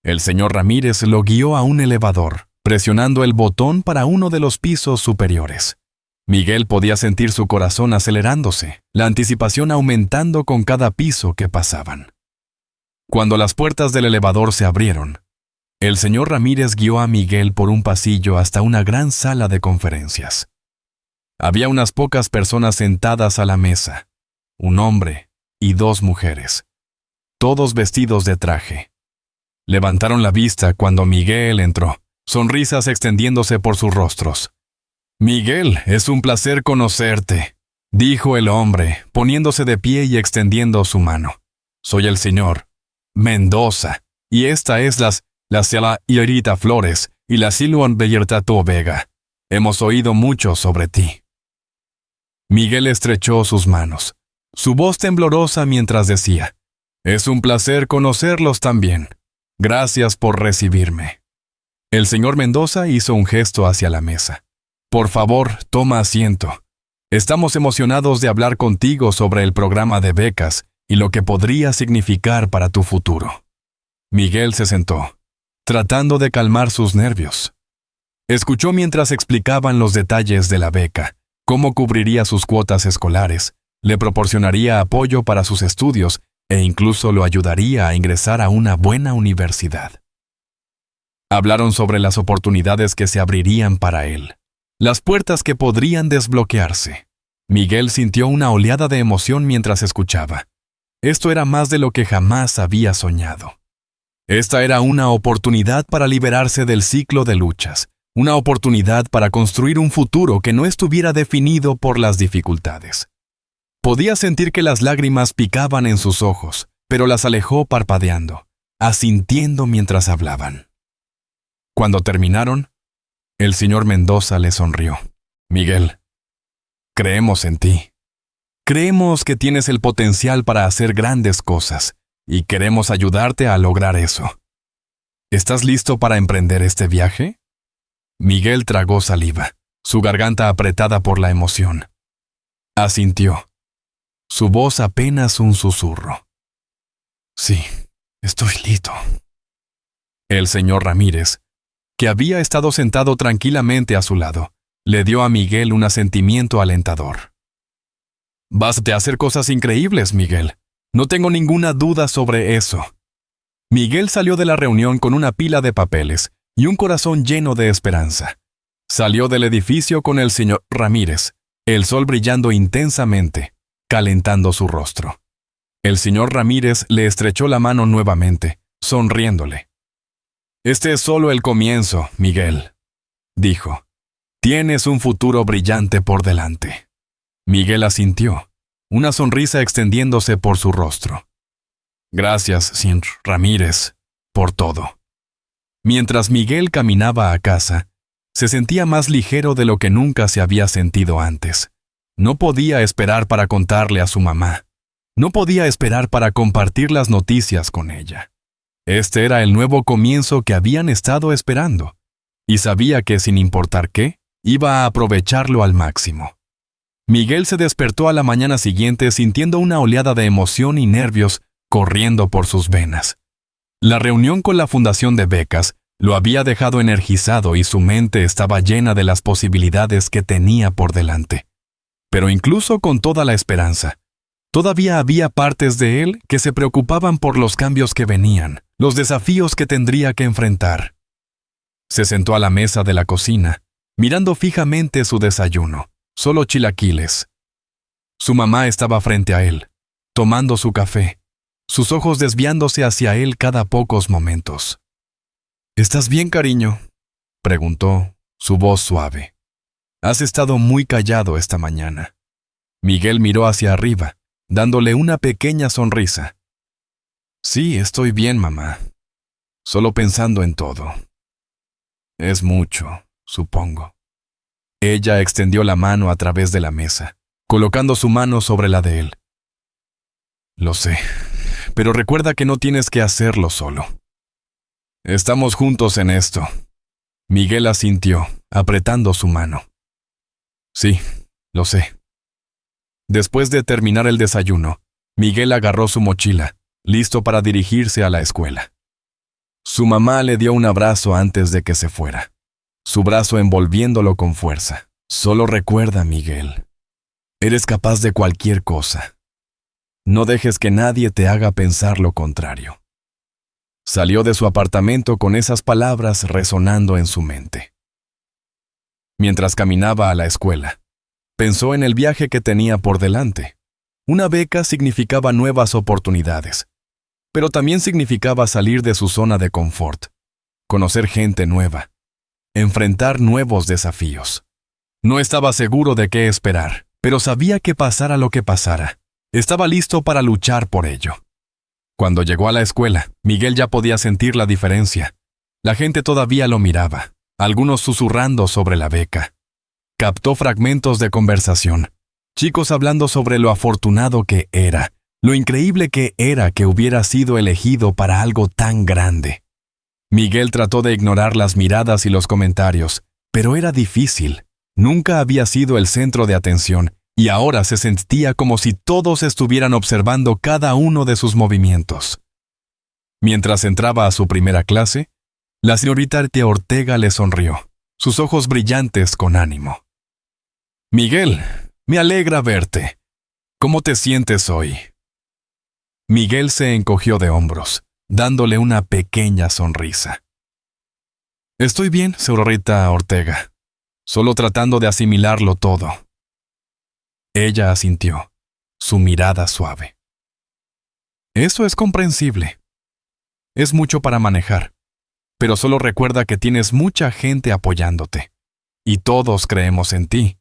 El señor Ramírez lo guió a un elevador, presionando el botón para uno de los pisos superiores. Miguel podía sentir su corazón acelerándose, la anticipación aumentando con cada piso que pasaban. Cuando las puertas del elevador se abrieron, el señor Ramírez guió a Miguel por un pasillo hasta una gran sala de conferencias. Había unas pocas personas sentadas a la mesa, un hombre y 2 mujeres, todos vestidos de traje. Levantaron la vista cuando Miguel entró, sonrisas extendiéndose por sus rostros. «Miguel, es un placer conocerte», dijo el hombre, poniéndose de pie y extendiendo su mano. «Soy el señor Mendoza, y esta es la Cela Irita Flores y la Silvan Bellertato Vega. Hemos oído mucho sobre ti». Miguel estrechó sus manos, su voz temblorosa mientras decía, «Es un placer conocerlos también. Gracias por recibirme». El señor Mendoza hizo un gesto hacia la mesa. «Por favor, toma asiento. Estamos emocionados de hablar contigo sobre el programa de becas y lo que podría significar para tu futuro». Miguel se sentó, tratando de calmar sus nervios. Escuchó mientras explicaban los detalles de la beca, cómo cubriría sus cuotas escolares, le proporcionaría apoyo para sus estudios e incluso lo ayudaría a ingresar a una buena universidad. Hablaron sobre las oportunidades que se abrirían para él, las puertas que podrían desbloquearse. Miguel sintió una oleada de emoción mientras escuchaba. Esto era más de lo que jamás había soñado. Esta era una oportunidad para liberarse del ciclo de luchas, una oportunidad para construir un futuro que no estuviera definido por las dificultades. Podía sentir que las lágrimas picaban en sus ojos, pero las alejó parpadeando, asintiendo mientras hablaban. Cuando terminaron, el señor Mendoza le sonrió. «Miguel, creemos en ti. Creemos que tienes el potencial para hacer grandes cosas y queremos ayudarte a lograr eso. ¿Estás listo para emprender este viaje?» Miguel tragó saliva, su garganta apretada por la emoción. Asintió, su voz apenas un susurro. «Sí, estoy listo». El señor Ramírez, que había estado sentado tranquilamente a su lado, le dio a Miguel un asentimiento alentador. «Vas a hacer cosas increíbles, Miguel. No tengo ninguna duda sobre eso». Miguel salió de la reunión con una pila de papeles y un corazón lleno de esperanza. Salió del edificio con el señor Ramírez, el sol brillando intensamente, calentando su rostro. El señor Ramírez le estrechó la mano nuevamente, sonriéndole. «Este es solo el comienzo, Miguel», dijo. «Tienes un futuro brillante por delante». Miguel asintió, una sonrisa extendiéndose por su rostro. «Gracias, señor Ramírez, por todo». Mientras Miguel caminaba a casa, se sentía más ligero de lo que nunca se había sentido antes. No podía esperar para contarle a su mamá. No podía esperar para compartir las noticias con ella. Este era el nuevo comienzo que habían estado esperando, y sabía que, sin importar qué, iba a aprovecharlo al máximo. Miguel se despertó a la mañana siguiente sintiendo una oleada de emoción y nervios corriendo por sus venas. La reunión con la Fundación de Becas lo había dejado energizado y su mente estaba llena de las posibilidades que tenía por delante. Pero incluso con toda la esperanza, todavía había partes de él que se preocupaban por los cambios que venían, los desafíos que tendría que enfrentar. Se sentó a la mesa de la cocina, mirando fijamente su desayuno, solo chilaquiles. Su mamá estaba frente a él, tomando su café, sus ojos desviándose hacia él cada pocos momentos. ¿Estás bien, cariño?, preguntó, su voz suave. Has estado muy callado esta mañana. Miguel miró hacia arriba, dándole una pequeña sonrisa. Sí, estoy bien, mamá. Solo pensando en todo. Es mucho, supongo. Ella extendió la mano a través de la mesa, colocando su mano sobre la de él. Lo sé, pero recuerda que no tienes que hacerlo solo. Estamos juntos en esto. Miguel asintió, apretando su mano. Sí, lo sé. Después de terminar el desayuno, Miguel agarró su mochila, listo para dirigirse a la escuela. Su mamá le dio un abrazo antes de que se fuera, su brazo envolviéndolo con fuerza. Solo recuerda, Miguel, eres capaz de cualquier cosa. No dejes que nadie te haga pensar lo contrario. Salió de su apartamento con esas palabras resonando en su mente. Mientras caminaba a la escuela, pensó en el viaje que tenía por delante. Una beca significaba nuevas oportunidades, pero también significaba salir de su zona de confort, conocer gente nueva, enfrentar nuevos desafíos. No estaba seguro de qué esperar, pero sabía que pasara lo que pasara, estaba listo para luchar por ello. Cuando llegó a la escuela, Miguel ya podía sentir la diferencia. La gente todavía lo miraba, algunos susurrando sobre la beca. Captó fragmentos de conversación, chicos hablando sobre lo afortunado que era, lo increíble que era que hubiera sido elegido para algo tan grande. Miguel trató de ignorar las miradas y los comentarios, pero era difícil. Nunca había sido el centro de atención y ahora se sentía como si todos estuvieran observando cada uno de sus movimientos. Mientras entraba a su primera clase, la señorita Ortega le sonrió, sus ojos brillantes con ánimo. Miguel, me alegra verte. ¿Cómo te sientes hoy? Miguel se encogió de hombros, dándole una pequeña sonrisa. Estoy bien, señorita Ortega, solo tratando de asimilarlo todo. Ella asintió, su mirada suave. Eso es comprensible. Es mucho para manejar, pero solo recuerda que tienes mucha gente apoyándote, y todos creemos en ti.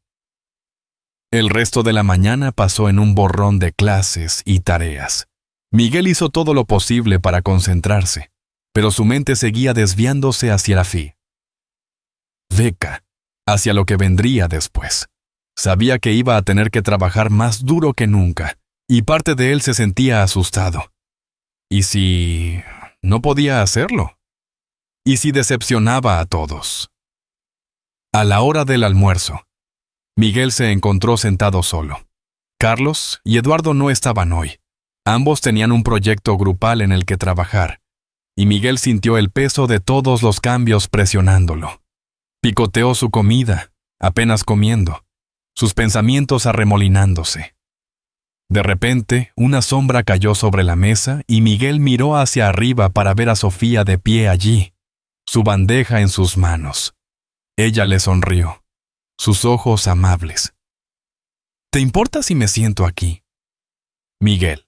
El resto de la mañana pasó en un borrón de clases y tareas. Miguel hizo todo lo posible para concentrarse, pero su mente seguía desviándose hacia la beca, hacia lo que vendría después. Sabía que iba a tener que trabajar más duro que nunca, y parte de él se sentía asustado. ¿Y si no podía hacerlo? ¿Y si decepcionaba a todos? A la hora del almuerzo, Miguel se encontró sentado solo. Carlos y Eduardo no estaban hoy. Ambos tenían un proyecto grupal en el que trabajar, y Miguel sintió el peso de todos los cambios presionándolo. Picoteó su comida, apenas comiendo, sus pensamientos arremolinándose. De repente, una sombra cayó sobre la mesa y Miguel miró hacia arriba para ver a Sofía de pie allí, su bandeja en sus manos. Ella le sonrió, sus ojos amables. ¿Te importa si me siento aquí? Miguel.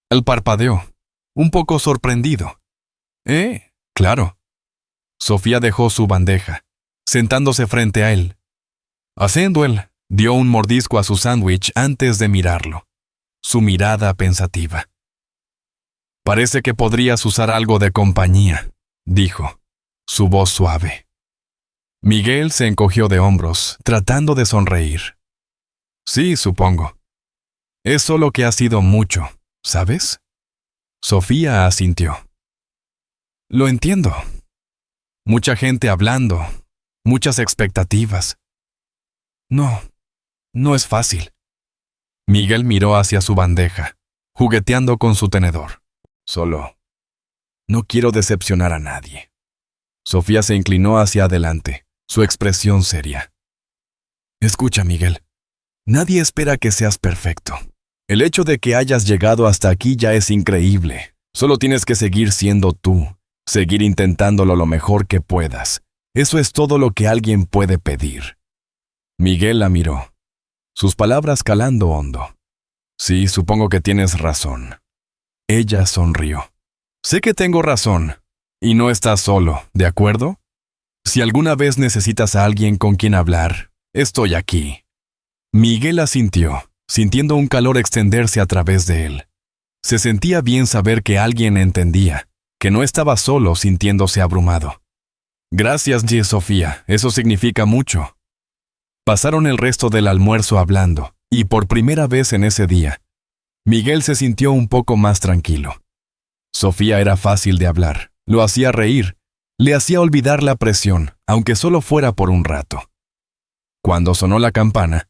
Él parpadeó, un poco sorprendido. Claro. Sofía dejó su bandeja, sentándose frente a él. Haciendo él, dio un mordisco a su sándwich antes de mirarlo, su mirada pensativa. Parece que podrías usar algo de compañía, dijo, su voz suave. Miguel se encogió de hombros, tratando de sonreír. Sí, supongo. Es solo que ha sido mucho, ¿sabes? Sofía asintió. Lo entiendo. Mucha gente hablando, muchas expectativas. No es fácil. Miguel miró hacia su bandeja, jugueteando con su tenedor. Solo, no quiero decepcionar a nadie. Sofía se inclinó hacia adelante, su expresión seria. Escucha, Miguel, nadie espera que seas perfecto. El hecho de que hayas llegado hasta aquí ya es increíble. Solo tienes que seguir siendo tú, seguir intentándolo lo mejor que puedas. Eso es todo lo que alguien puede pedir. Miguel la miró. sus palabras calando hondo. Sí, supongo que tienes razón. Ella sonrió. Sé que tengo razón, y no estás solo, ¿de acuerdo? Si alguna vez necesitas a alguien con quien hablar, estoy aquí. Miguel asintió, sintiendo un calor extenderse a través de él. Se sentía bien saber que alguien entendía, que no estaba solo sintiéndose abrumado. Gracias, Sofía, eso significa mucho. Pasaron el resto del almuerzo hablando, y por primera vez en ese día, Miguel se sintió un poco más tranquilo. Sofía era fácil de hablar, lo hacía reír, le hacía olvidar la presión, aunque solo fuera por un rato. Cuando sonó la campana,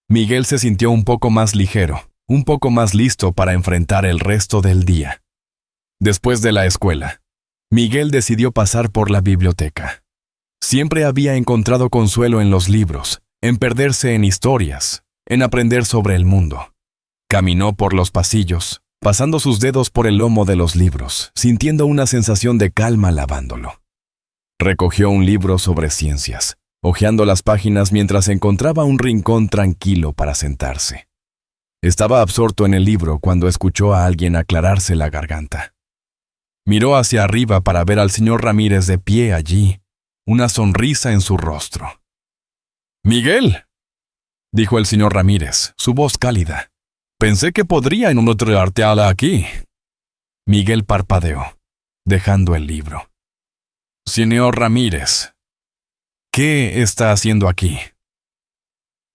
Miguel se sintió un poco más ligero, un poco más listo para enfrentar el resto del día. Después de la escuela, Miguel decidió pasar por la biblioteca. Siempre había encontrado consuelo en los libros, en perderse en historias, en aprender sobre el mundo. Caminó por los pasillos, pasando sus dedos por el lomo de los libros, sintiendo una sensación de calma lavándolo. Recogió un libro sobre ciencias, hojeando las páginas mientras encontraba un rincón tranquilo para sentarse. Estaba absorto en el libro cuando escuchó a alguien aclararse la garganta. Miró hacia arriba para ver al señor Ramírez de pie allí, una sonrisa en su rostro. «¡Miguel!», dijo el señor Ramírez, su voz cálida. «Pensé que podría encontrarte aquí». Miguel parpadeó, dejando el libro. «Señor Ramírez, ¿qué está haciendo aquí?».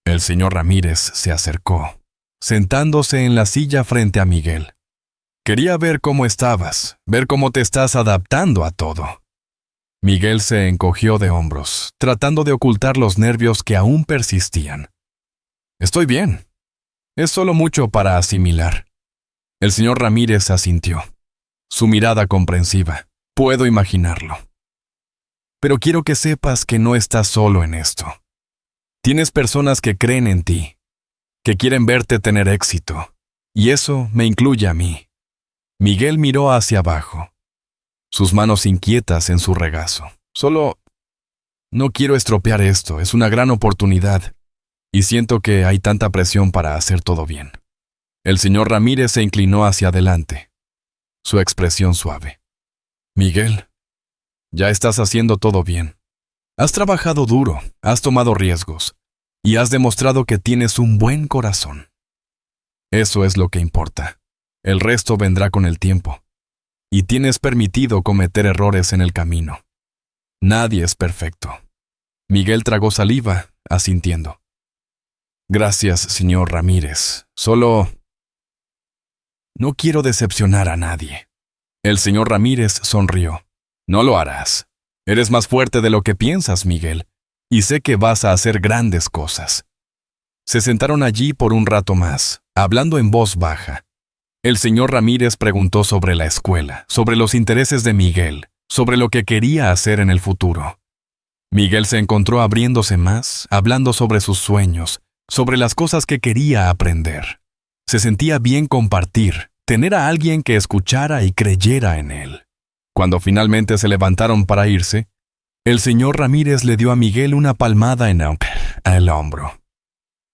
El señor Ramírez se acercó, sentándose en la silla frente a Miguel. «Quería ver cómo estabas, ver cómo te estás adaptando a todo». Miguel se encogió de hombros, tratando de ocultar los nervios que aún persistían. «Estoy bien. Es solo mucho para asimilar». El señor Ramírez asintió, su mirada comprensiva. «Puedo imaginarlo. Pero quiero que sepas que no estás solo en esto. Tienes personas que creen en ti, que quieren verte tener éxito, y eso me incluye a mí». Miguel miró hacia abajo, sus manos inquietas en su regazo. «Solo no quiero estropear esto, es una gran oportunidad, y siento que hay tanta presión para hacer todo bien». El señor Ramírez se inclinó hacia adelante, su expresión suave. «Miguel, ya estás haciendo todo bien. Has trabajado duro, has tomado riesgos, y has demostrado que tienes un buen corazón. Eso es lo que importa. El resto vendrá con el tiempo. Y tienes permitido cometer errores en el camino. Nadie es perfecto». Miguel tragó saliva, asintiendo. «Gracias, señor Ramírez. Solo no quiero decepcionar a nadie». El señor Ramírez sonrió. «No lo harás. Eres más fuerte de lo que piensas, Miguel, y sé que vas a hacer grandes cosas». Se sentaron allí por un rato más, hablando en voz baja. El señor Ramírez preguntó sobre la escuela, sobre los intereses de Miguel, sobre lo que quería hacer en el futuro. Miguel se encontró abriéndose más, hablando sobre sus sueños, sobre las cosas que quería aprender. Se sentía bien compartir, tener a alguien que escuchara y creyera en él. Cuando finalmente se levantaron para irse, el señor Ramírez le dio a Miguel una palmada en el hombro.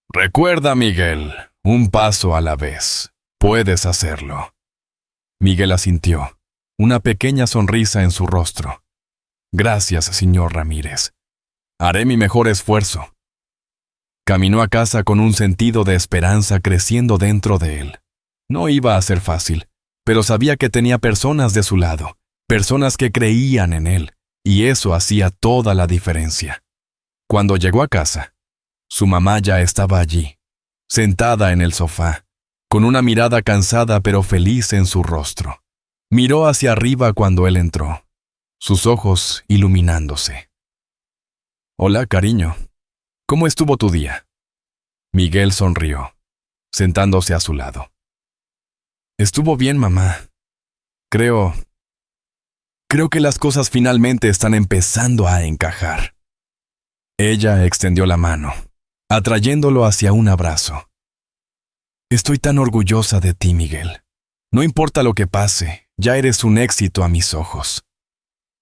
«Recuerda, Miguel, un paso a la vez. Puedes hacerlo». Miguel asintió, una pequeña sonrisa en su rostro. «Gracias, señor Ramírez. Haré mi mejor esfuerzo». Caminó a casa con un sentido de esperanza creciendo dentro de él. No iba a ser fácil, pero sabía que tenía personas de su lado, personas que creían en él, y eso hacía toda la diferencia. Cuando llegó a casa, su mamá ya estaba allí, sentada en el sofá, con una mirada cansada pero feliz en su rostro. Miró hacia arriba cuando él entró, sus ojos iluminándose. «Hola, cariño. ¿Cómo estuvo tu día?». Miguel sonrió, sentándose a su lado. «Estuvo bien, mamá. Creo que las cosas finalmente están empezando a encajar». Ella extendió la mano, atrayéndolo hacia un abrazo. «Estoy tan orgullosa de ti, Miguel. No importa lo que pase, ya eres un éxito a mis ojos».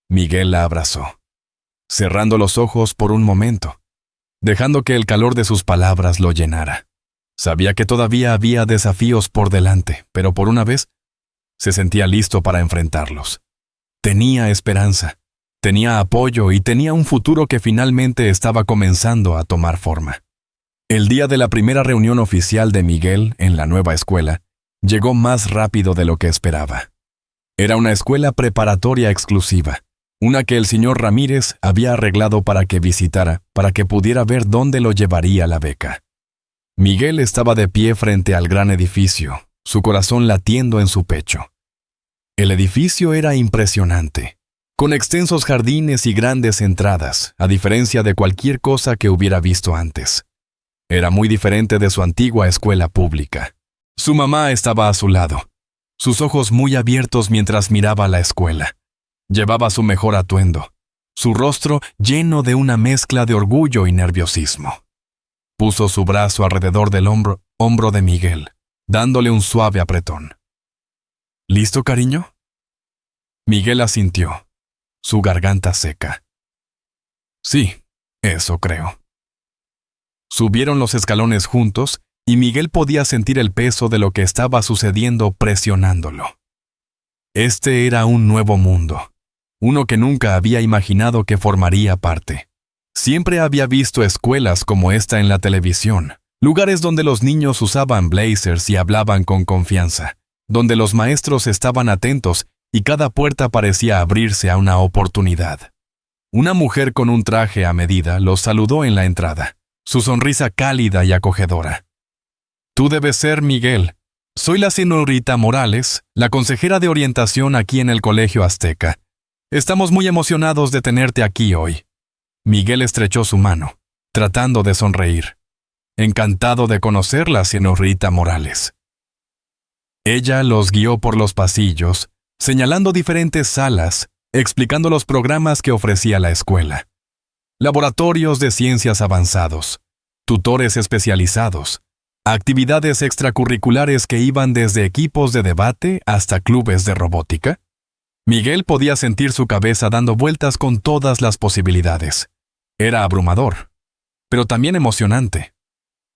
Miguel la abrazó, cerrando los ojos por un momento, dejando que el calor de sus palabras lo llenara. Sabía que todavía había desafíos por delante, pero por una vez se sentía listo para enfrentarlos. Tenía esperanza, tenía apoyo y tenía un futuro que finalmente estaba comenzando a tomar forma. El día de la primera reunión oficial de Miguel en la nueva escuela llegó más rápido de lo que esperaba. Era una escuela preparatoria exclusiva, una que el señor Ramírez había arreglado para que visitara, para que pudiera ver dónde lo llevaría la beca. Miguel estaba de pie frente al gran edificio, su corazón latiendo en su pecho. El edificio era impresionante, con extensos jardines y grandes entradas, a diferencia de cualquier cosa que hubiera visto antes. Era muy diferente de su antigua escuela pública. Su mamá estaba a su lado, sus ojos muy abiertos mientras miraba la escuela. Llevaba su mejor atuendo, su rostro lleno de una mezcla de orgullo y nerviosismo. Puso su brazo alrededor del hombro de Miguel, dándole un suave apretón. ¿Listo, cariño? Miguel asintió, su garganta seca. Sí, eso creo. Subieron los escalones juntos y Miguel podía sentir el peso de lo que estaba sucediendo presionándolo. Este era un nuevo mundo, uno que nunca había imaginado que formaría parte. Siempre había visto escuelas como esta en la televisión, lugares donde los niños usaban blazers y hablaban con confianza, donde los maestros estaban atentos y cada puerta parecía abrirse a una oportunidad. Una mujer con un traje a medida los saludó en la entrada, su sonrisa cálida y acogedora. Tú debes ser Miguel. Soy la señorita Morales, la consejera de orientación aquí en el Colegio Azteca. Estamos muy emocionados de tenerte aquí hoy. Miguel estrechó su mano, tratando de sonreír. Encantado de conocerla, señorita Morales. Ella los guió por los pasillos, señalando diferentes salas, explicando los programas que ofrecía la escuela. Laboratorios de ciencias avanzados, tutores especializados, actividades extracurriculares que iban desde equipos de debate hasta clubes de robótica. Miguel podía sentir su cabeza dando vueltas con todas las posibilidades. Era abrumador, pero también emocionante.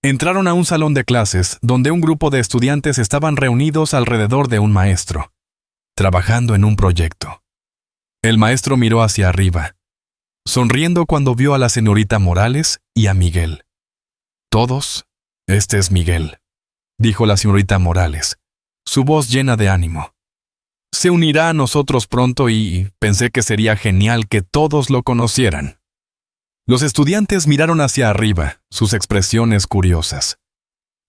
Entraron a un salón de clases donde un grupo de estudiantes estaban reunidos alrededor de un maestro, trabajando en un proyecto. El maestro miró hacia arriba, sonriendo cuando vio a la señorita Morales y a Miguel. Todos, este es Miguel, dijo la señorita Morales, su voz llena de ánimo. Se unirá a nosotros pronto y pensé que sería genial que todos lo conocieran. Los estudiantes miraron hacia arriba, sus expresiones curiosas.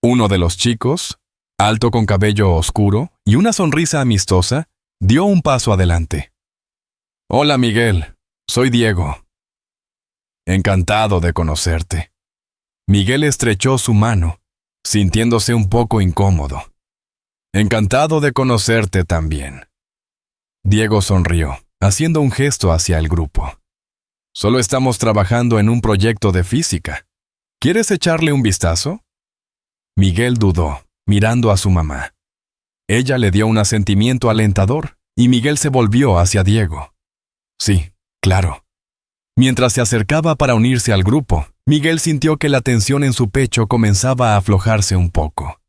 Uno de los chicos, alto con cabello oscuro y una sonrisa amistosa, dio un paso adelante. Hola Miguel, soy Diego. Encantado de conocerte. Miguel estrechó su mano, sintiéndose un poco incómodo. Encantado de conocerte también. Diego sonrió, haciendo un gesto hacia el grupo. Solo estamos trabajando en un proyecto de física. ¿Quieres echarle un vistazo? Miguel dudó, mirando a su mamá. Ella le dio un asentimiento alentador, y Miguel se volvió hacia Diego. Sí, claro. Mientras se acercaba para unirse al grupo, Miguel sintió que la tensión en su pecho comenzaba a aflojarse un poco.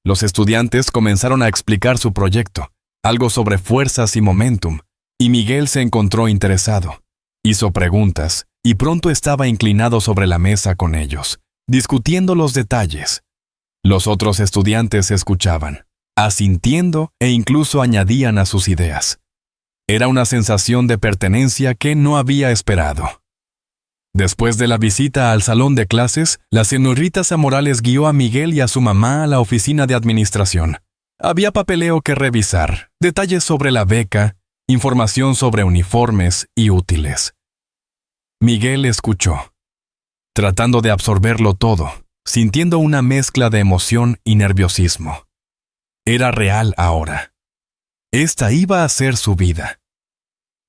Los estudiantes comenzaron a explicar su proyecto, algo sobre fuerzas y momentum, y Miguel se encontró interesado. Hizo preguntas, y pronto estaba inclinado sobre la mesa con ellos, discutiendo los detalles. Los otros estudiantes escuchaban, asintiendo e incluso añadían a sus ideas. Era una sensación de pertenencia que no había esperado. Después de la visita al salón de clases, la señorita Morales guió a Miguel y a su mamá a la oficina de administración. Había papeleo que revisar, detalles sobre la beca, información sobre uniformes y útiles. Miguel escuchó, tratando de absorberlo todo, sintiendo una mezcla de emoción y nerviosismo. Era real ahora. Esta iba a ser su vida.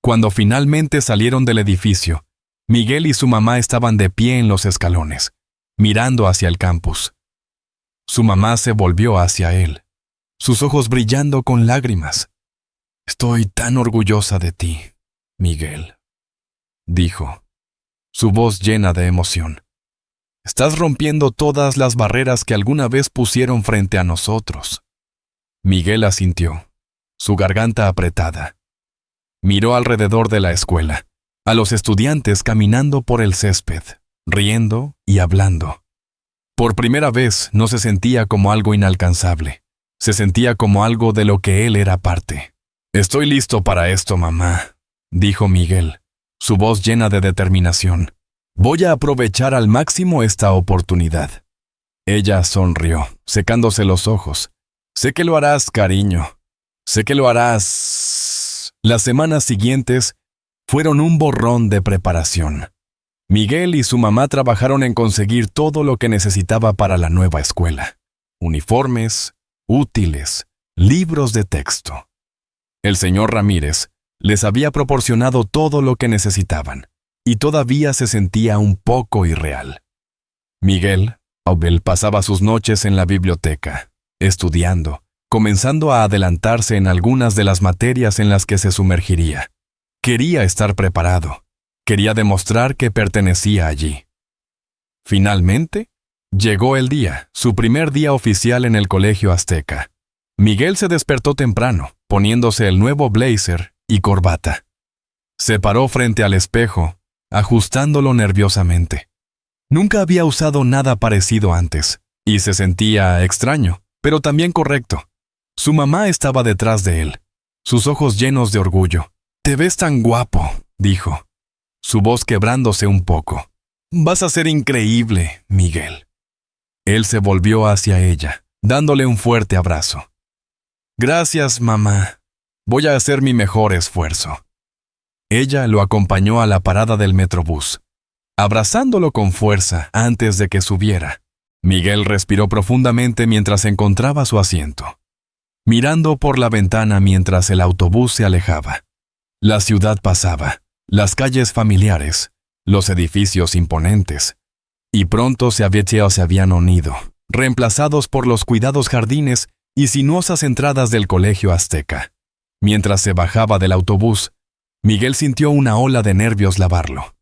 Cuando finalmente salieron del edificio, Miguel y su mamá estaban de pie en los escalones, mirando hacia el campus. Su mamá se volvió hacia él, sus ojos brillando con lágrimas. Estoy tan orgullosa de ti, Miguel, dijo, su voz llena de emoción. Estás rompiendo todas las barreras que alguna vez pusieron frente a nosotros. Miguel asintió, su garganta apretada. Miró alrededor de la escuela, a los estudiantes caminando por el césped, riendo y hablando. Por primera vez no se sentía como algo inalcanzable, se sentía como algo de lo que él era parte. «Estoy listo para esto, mamá», dijo Miguel, su voz llena de determinación. «Voy a aprovechar al máximo esta oportunidad». Ella sonrió, secándose los ojos. «Sé que lo harás, cariño. Sé que lo harás». Las semanas siguientes fueron un borrón de preparación. Miguel y su mamá trabajaron en conseguir todo lo que necesitaba para la nueva escuela. Uniformes, útiles, libros de texto. El señor Ramírez les había proporcionado todo lo que necesitaban, y todavía se sentía un poco irreal. Miguel pasaba sus noches en la biblioteca, estudiando, comenzando a adelantarse en algunas de las materias en las que se sumergiría. Quería estar preparado. Quería demostrar que pertenecía allí. Finalmente, llegó el día, su primer día oficial en el Colegio Azteca. Miguel se despertó temprano, poniéndose el nuevo blazer y corbata. Se paró frente al espejo, ajustándolo nerviosamente. Nunca había usado nada parecido antes, y se sentía extraño, pero también correcto. Su mamá estaba detrás de él, sus ojos llenos de orgullo. «Te ves tan guapo», dijo, su voz quebrándose un poco. «Vas a ser increíble, Miguel». Él se volvió hacia ella, dándole un fuerte abrazo. «Gracias, mamá. Voy a hacer mi mejor esfuerzo». Ella lo acompañó a la parada del Metrobús, abrazándolo con fuerza antes de que subiera. Miguel respiró profundamente mientras encontraba su asiento, mirando por la ventana mientras el autobús se alejaba. La ciudad pasaba, las calles familiares, los edificios imponentes, y pronto se habían unido, reemplazados por los cuidados jardines y sinuosas entradas del Colegio Azteca. Mientras se bajaba del autobús, Miguel sintió una ola de nervios lavarlo.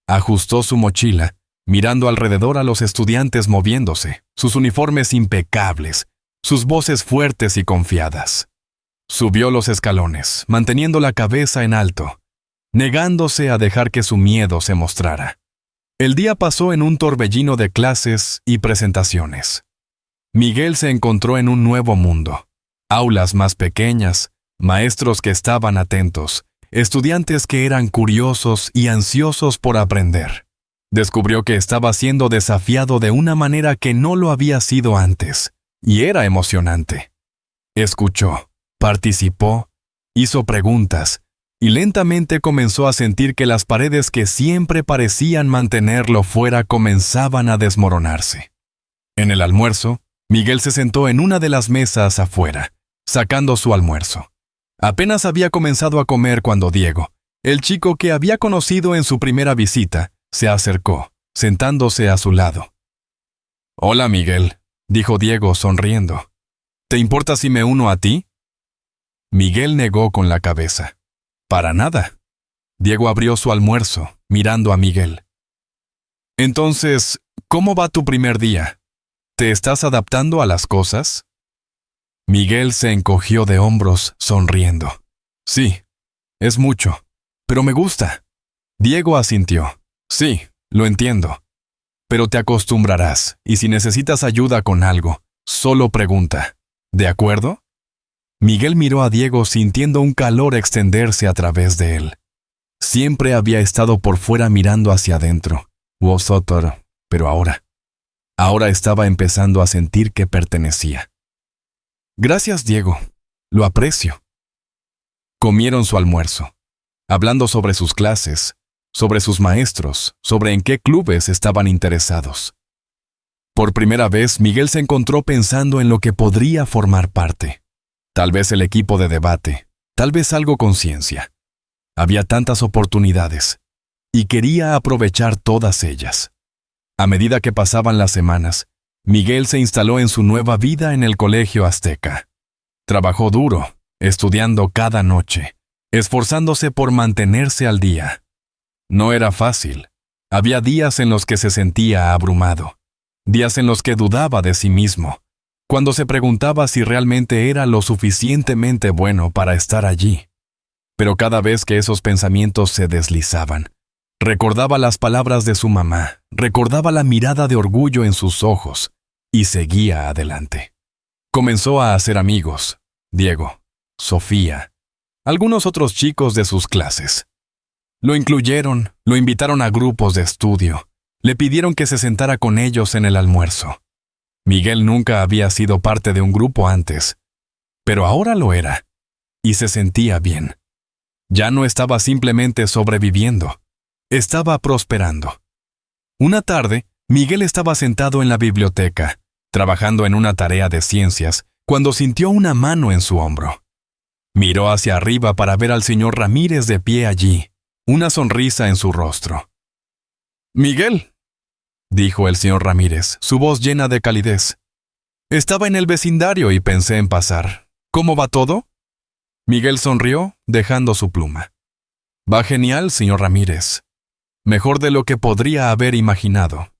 Ajustó su mochila, mirando alrededor a los estudiantes moviéndose, sus uniformes impecables, sus voces fuertes y confiadas. Subió los escalones, manteniendo la cabeza en alto, negándose a dejar que su miedo se mostrara. El día pasó en un torbellino de clases y presentaciones. Miguel se encontró en un nuevo mundo. Aulas más pequeñas, maestros que estaban atentos, estudiantes que eran curiosos y ansiosos por aprender. Descubrió que estaba siendo desafiado de una manera que no lo había sido antes, y era emocionante. Escuchó, participó, hizo preguntas, y lentamente comenzó a sentir que las paredes que siempre parecían mantenerlo fuera comenzaban a desmoronarse. En el almuerzo, Miguel se sentó en una de las mesas afuera, sacando su almuerzo. Apenas había comenzado a comer cuando Diego, el chico que había conocido en su primera visita, se acercó, sentándose a su lado. «Hola, Miguel», dijo Diego sonriendo. «¿Te importa si me uno a ti?» Miguel negó con la cabeza. «Para nada». Diego abrió su almuerzo, mirando a Miguel. «Entonces, ¿cómo va tu primer día? ¿Te estás adaptando a las cosas?» Miguel se encogió de hombros, sonriendo. «Sí, es mucho, pero me gusta». Diego asintió. «Sí, lo entiendo. Pero te acostumbrarás, y si necesitas ayuda con algo, solo pregunta. ¿De acuerdo?» Miguel miró a Diego sintiendo un calor extenderse a través de él. Siempre había estado por fuera mirando hacia adentro, pero ahora estaba empezando a sentir que pertenecía. «Gracias, Diego. Lo aprecio». Comieron su almuerzo, hablando sobre sus clases, sobre sus maestros, sobre en qué clubes estaban interesados. Por primera vez, Miguel se encontró pensando en lo que podría formar parte. Tal vez el equipo de debate, tal vez algo con ciencia. Había tantas oportunidades, y quería aprovechar todas ellas. A medida que pasaban las semanas, Miguel se instaló en su nueva vida en el Colegio Azteca. Trabajó duro, estudiando cada noche, esforzándose por mantenerse al día. No era fácil. Había días en los que se sentía abrumado, días en los que dudaba de sí mismo, cuando se preguntaba si realmente era lo suficientemente bueno para estar allí. Pero cada vez que esos pensamientos se deslizaban, recordaba las palabras de su mamá, recordaba la mirada de orgullo en sus ojos, y seguía adelante. Comenzó a hacer amigos: Diego, Sofía, algunos otros chicos de sus clases. Lo incluyeron, lo invitaron a grupos de estudio, le pidieron que se sentara con ellos en el almuerzo. Miguel nunca había sido parte de un grupo antes, pero ahora lo era, y se sentía bien. Ya no estaba simplemente sobreviviendo, estaba prosperando. Una tarde, Miguel estaba sentado en la biblioteca, trabajando en una tarea de ciencias, cuando sintió una mano en su hombro. Miró hacia arriba para ver al señor Ramírez de pie allí, una sonrisa en su rostro. «Miguel», dijo el señor Ramírez, su voz llena de calidez. «Estaba en el vecindario y pensé en pasar. ¿Cómo va todo?» Miguel sonrió, dejando su pluma. «Va genial, señor Ramírez. Mejor de lo que podría haber imaginado».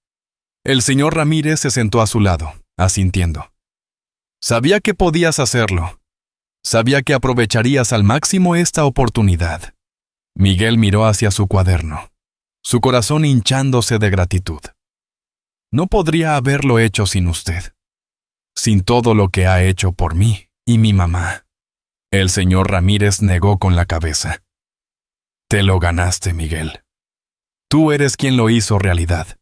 El señor Ramírez se sentó a su lado, asintiendo. «Sabía que podías hacerlo. Sabía que aprovecharías al máximo esta oportunidad». Miguel miró hacia su cuaderno, su corazón hinchándose de gratitud. «No podría haberlo hecho sin usted, sin todo lo que ha hecho por mí y mi mamá». El señor Ramírez negó con la cabeza. «Te lo ganaste, Miguel. Tú eres quien lo hizo realidad.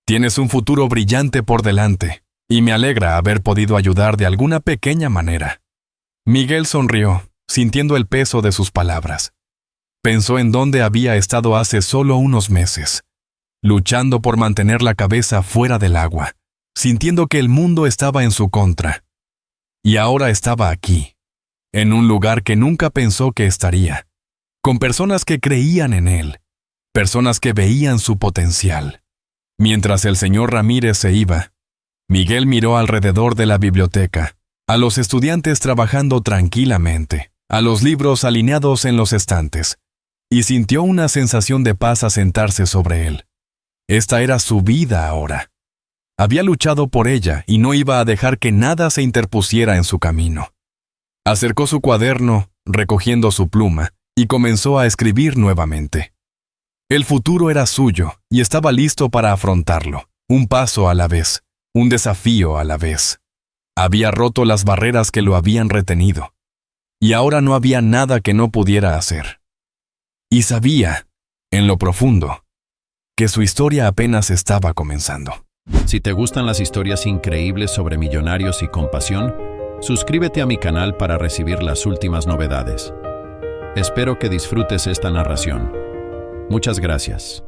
Tienes un futuro brillante por delante, y me alegra haber podido ayudar de alguna pequeña manera». Miguel sonrió, sintiendo el peso de sus palabras. Pensó en dónde había estado hace solo unos meses, luchando por mantener la cabeza fuera del agua, sintiendo que el mundo estaba en su contra. Y ahora estaba aquí, en un lugar que nunca pensó que estaría, con personas que creían en él, personas que veían su potencial. Mientras el señor Ramírez se iba, Miguel miró alrededor de la biblioteca, a los estudiantes trabajando tranquilamente, a los libros alineados en los estantes, y sintió una sensación de paz asentarse sobre él. Esta era su vida ahora. Había luchado por ella y no iba a dejar que nada se interpusiera en su camino. Acercó su cuaderno, recogiendo su pluma, y comenzó a escribir nuevamente. El futuro era suyo y estaba listo para afrontarlo, un paso a la vez, un desafío a la vez. Había roto las barreras que lo habían retenido, y ahora no había nada que no pudiera hacer. Y sabía, en lo profundo, que su historia apenas estaba comenzando. Si te gustan las historias increíbles sobre millonarios y compasión, suscríbete a mi canal para recibir las últimas novedades. Espero que disfrutes esta narración. Muchas gracias.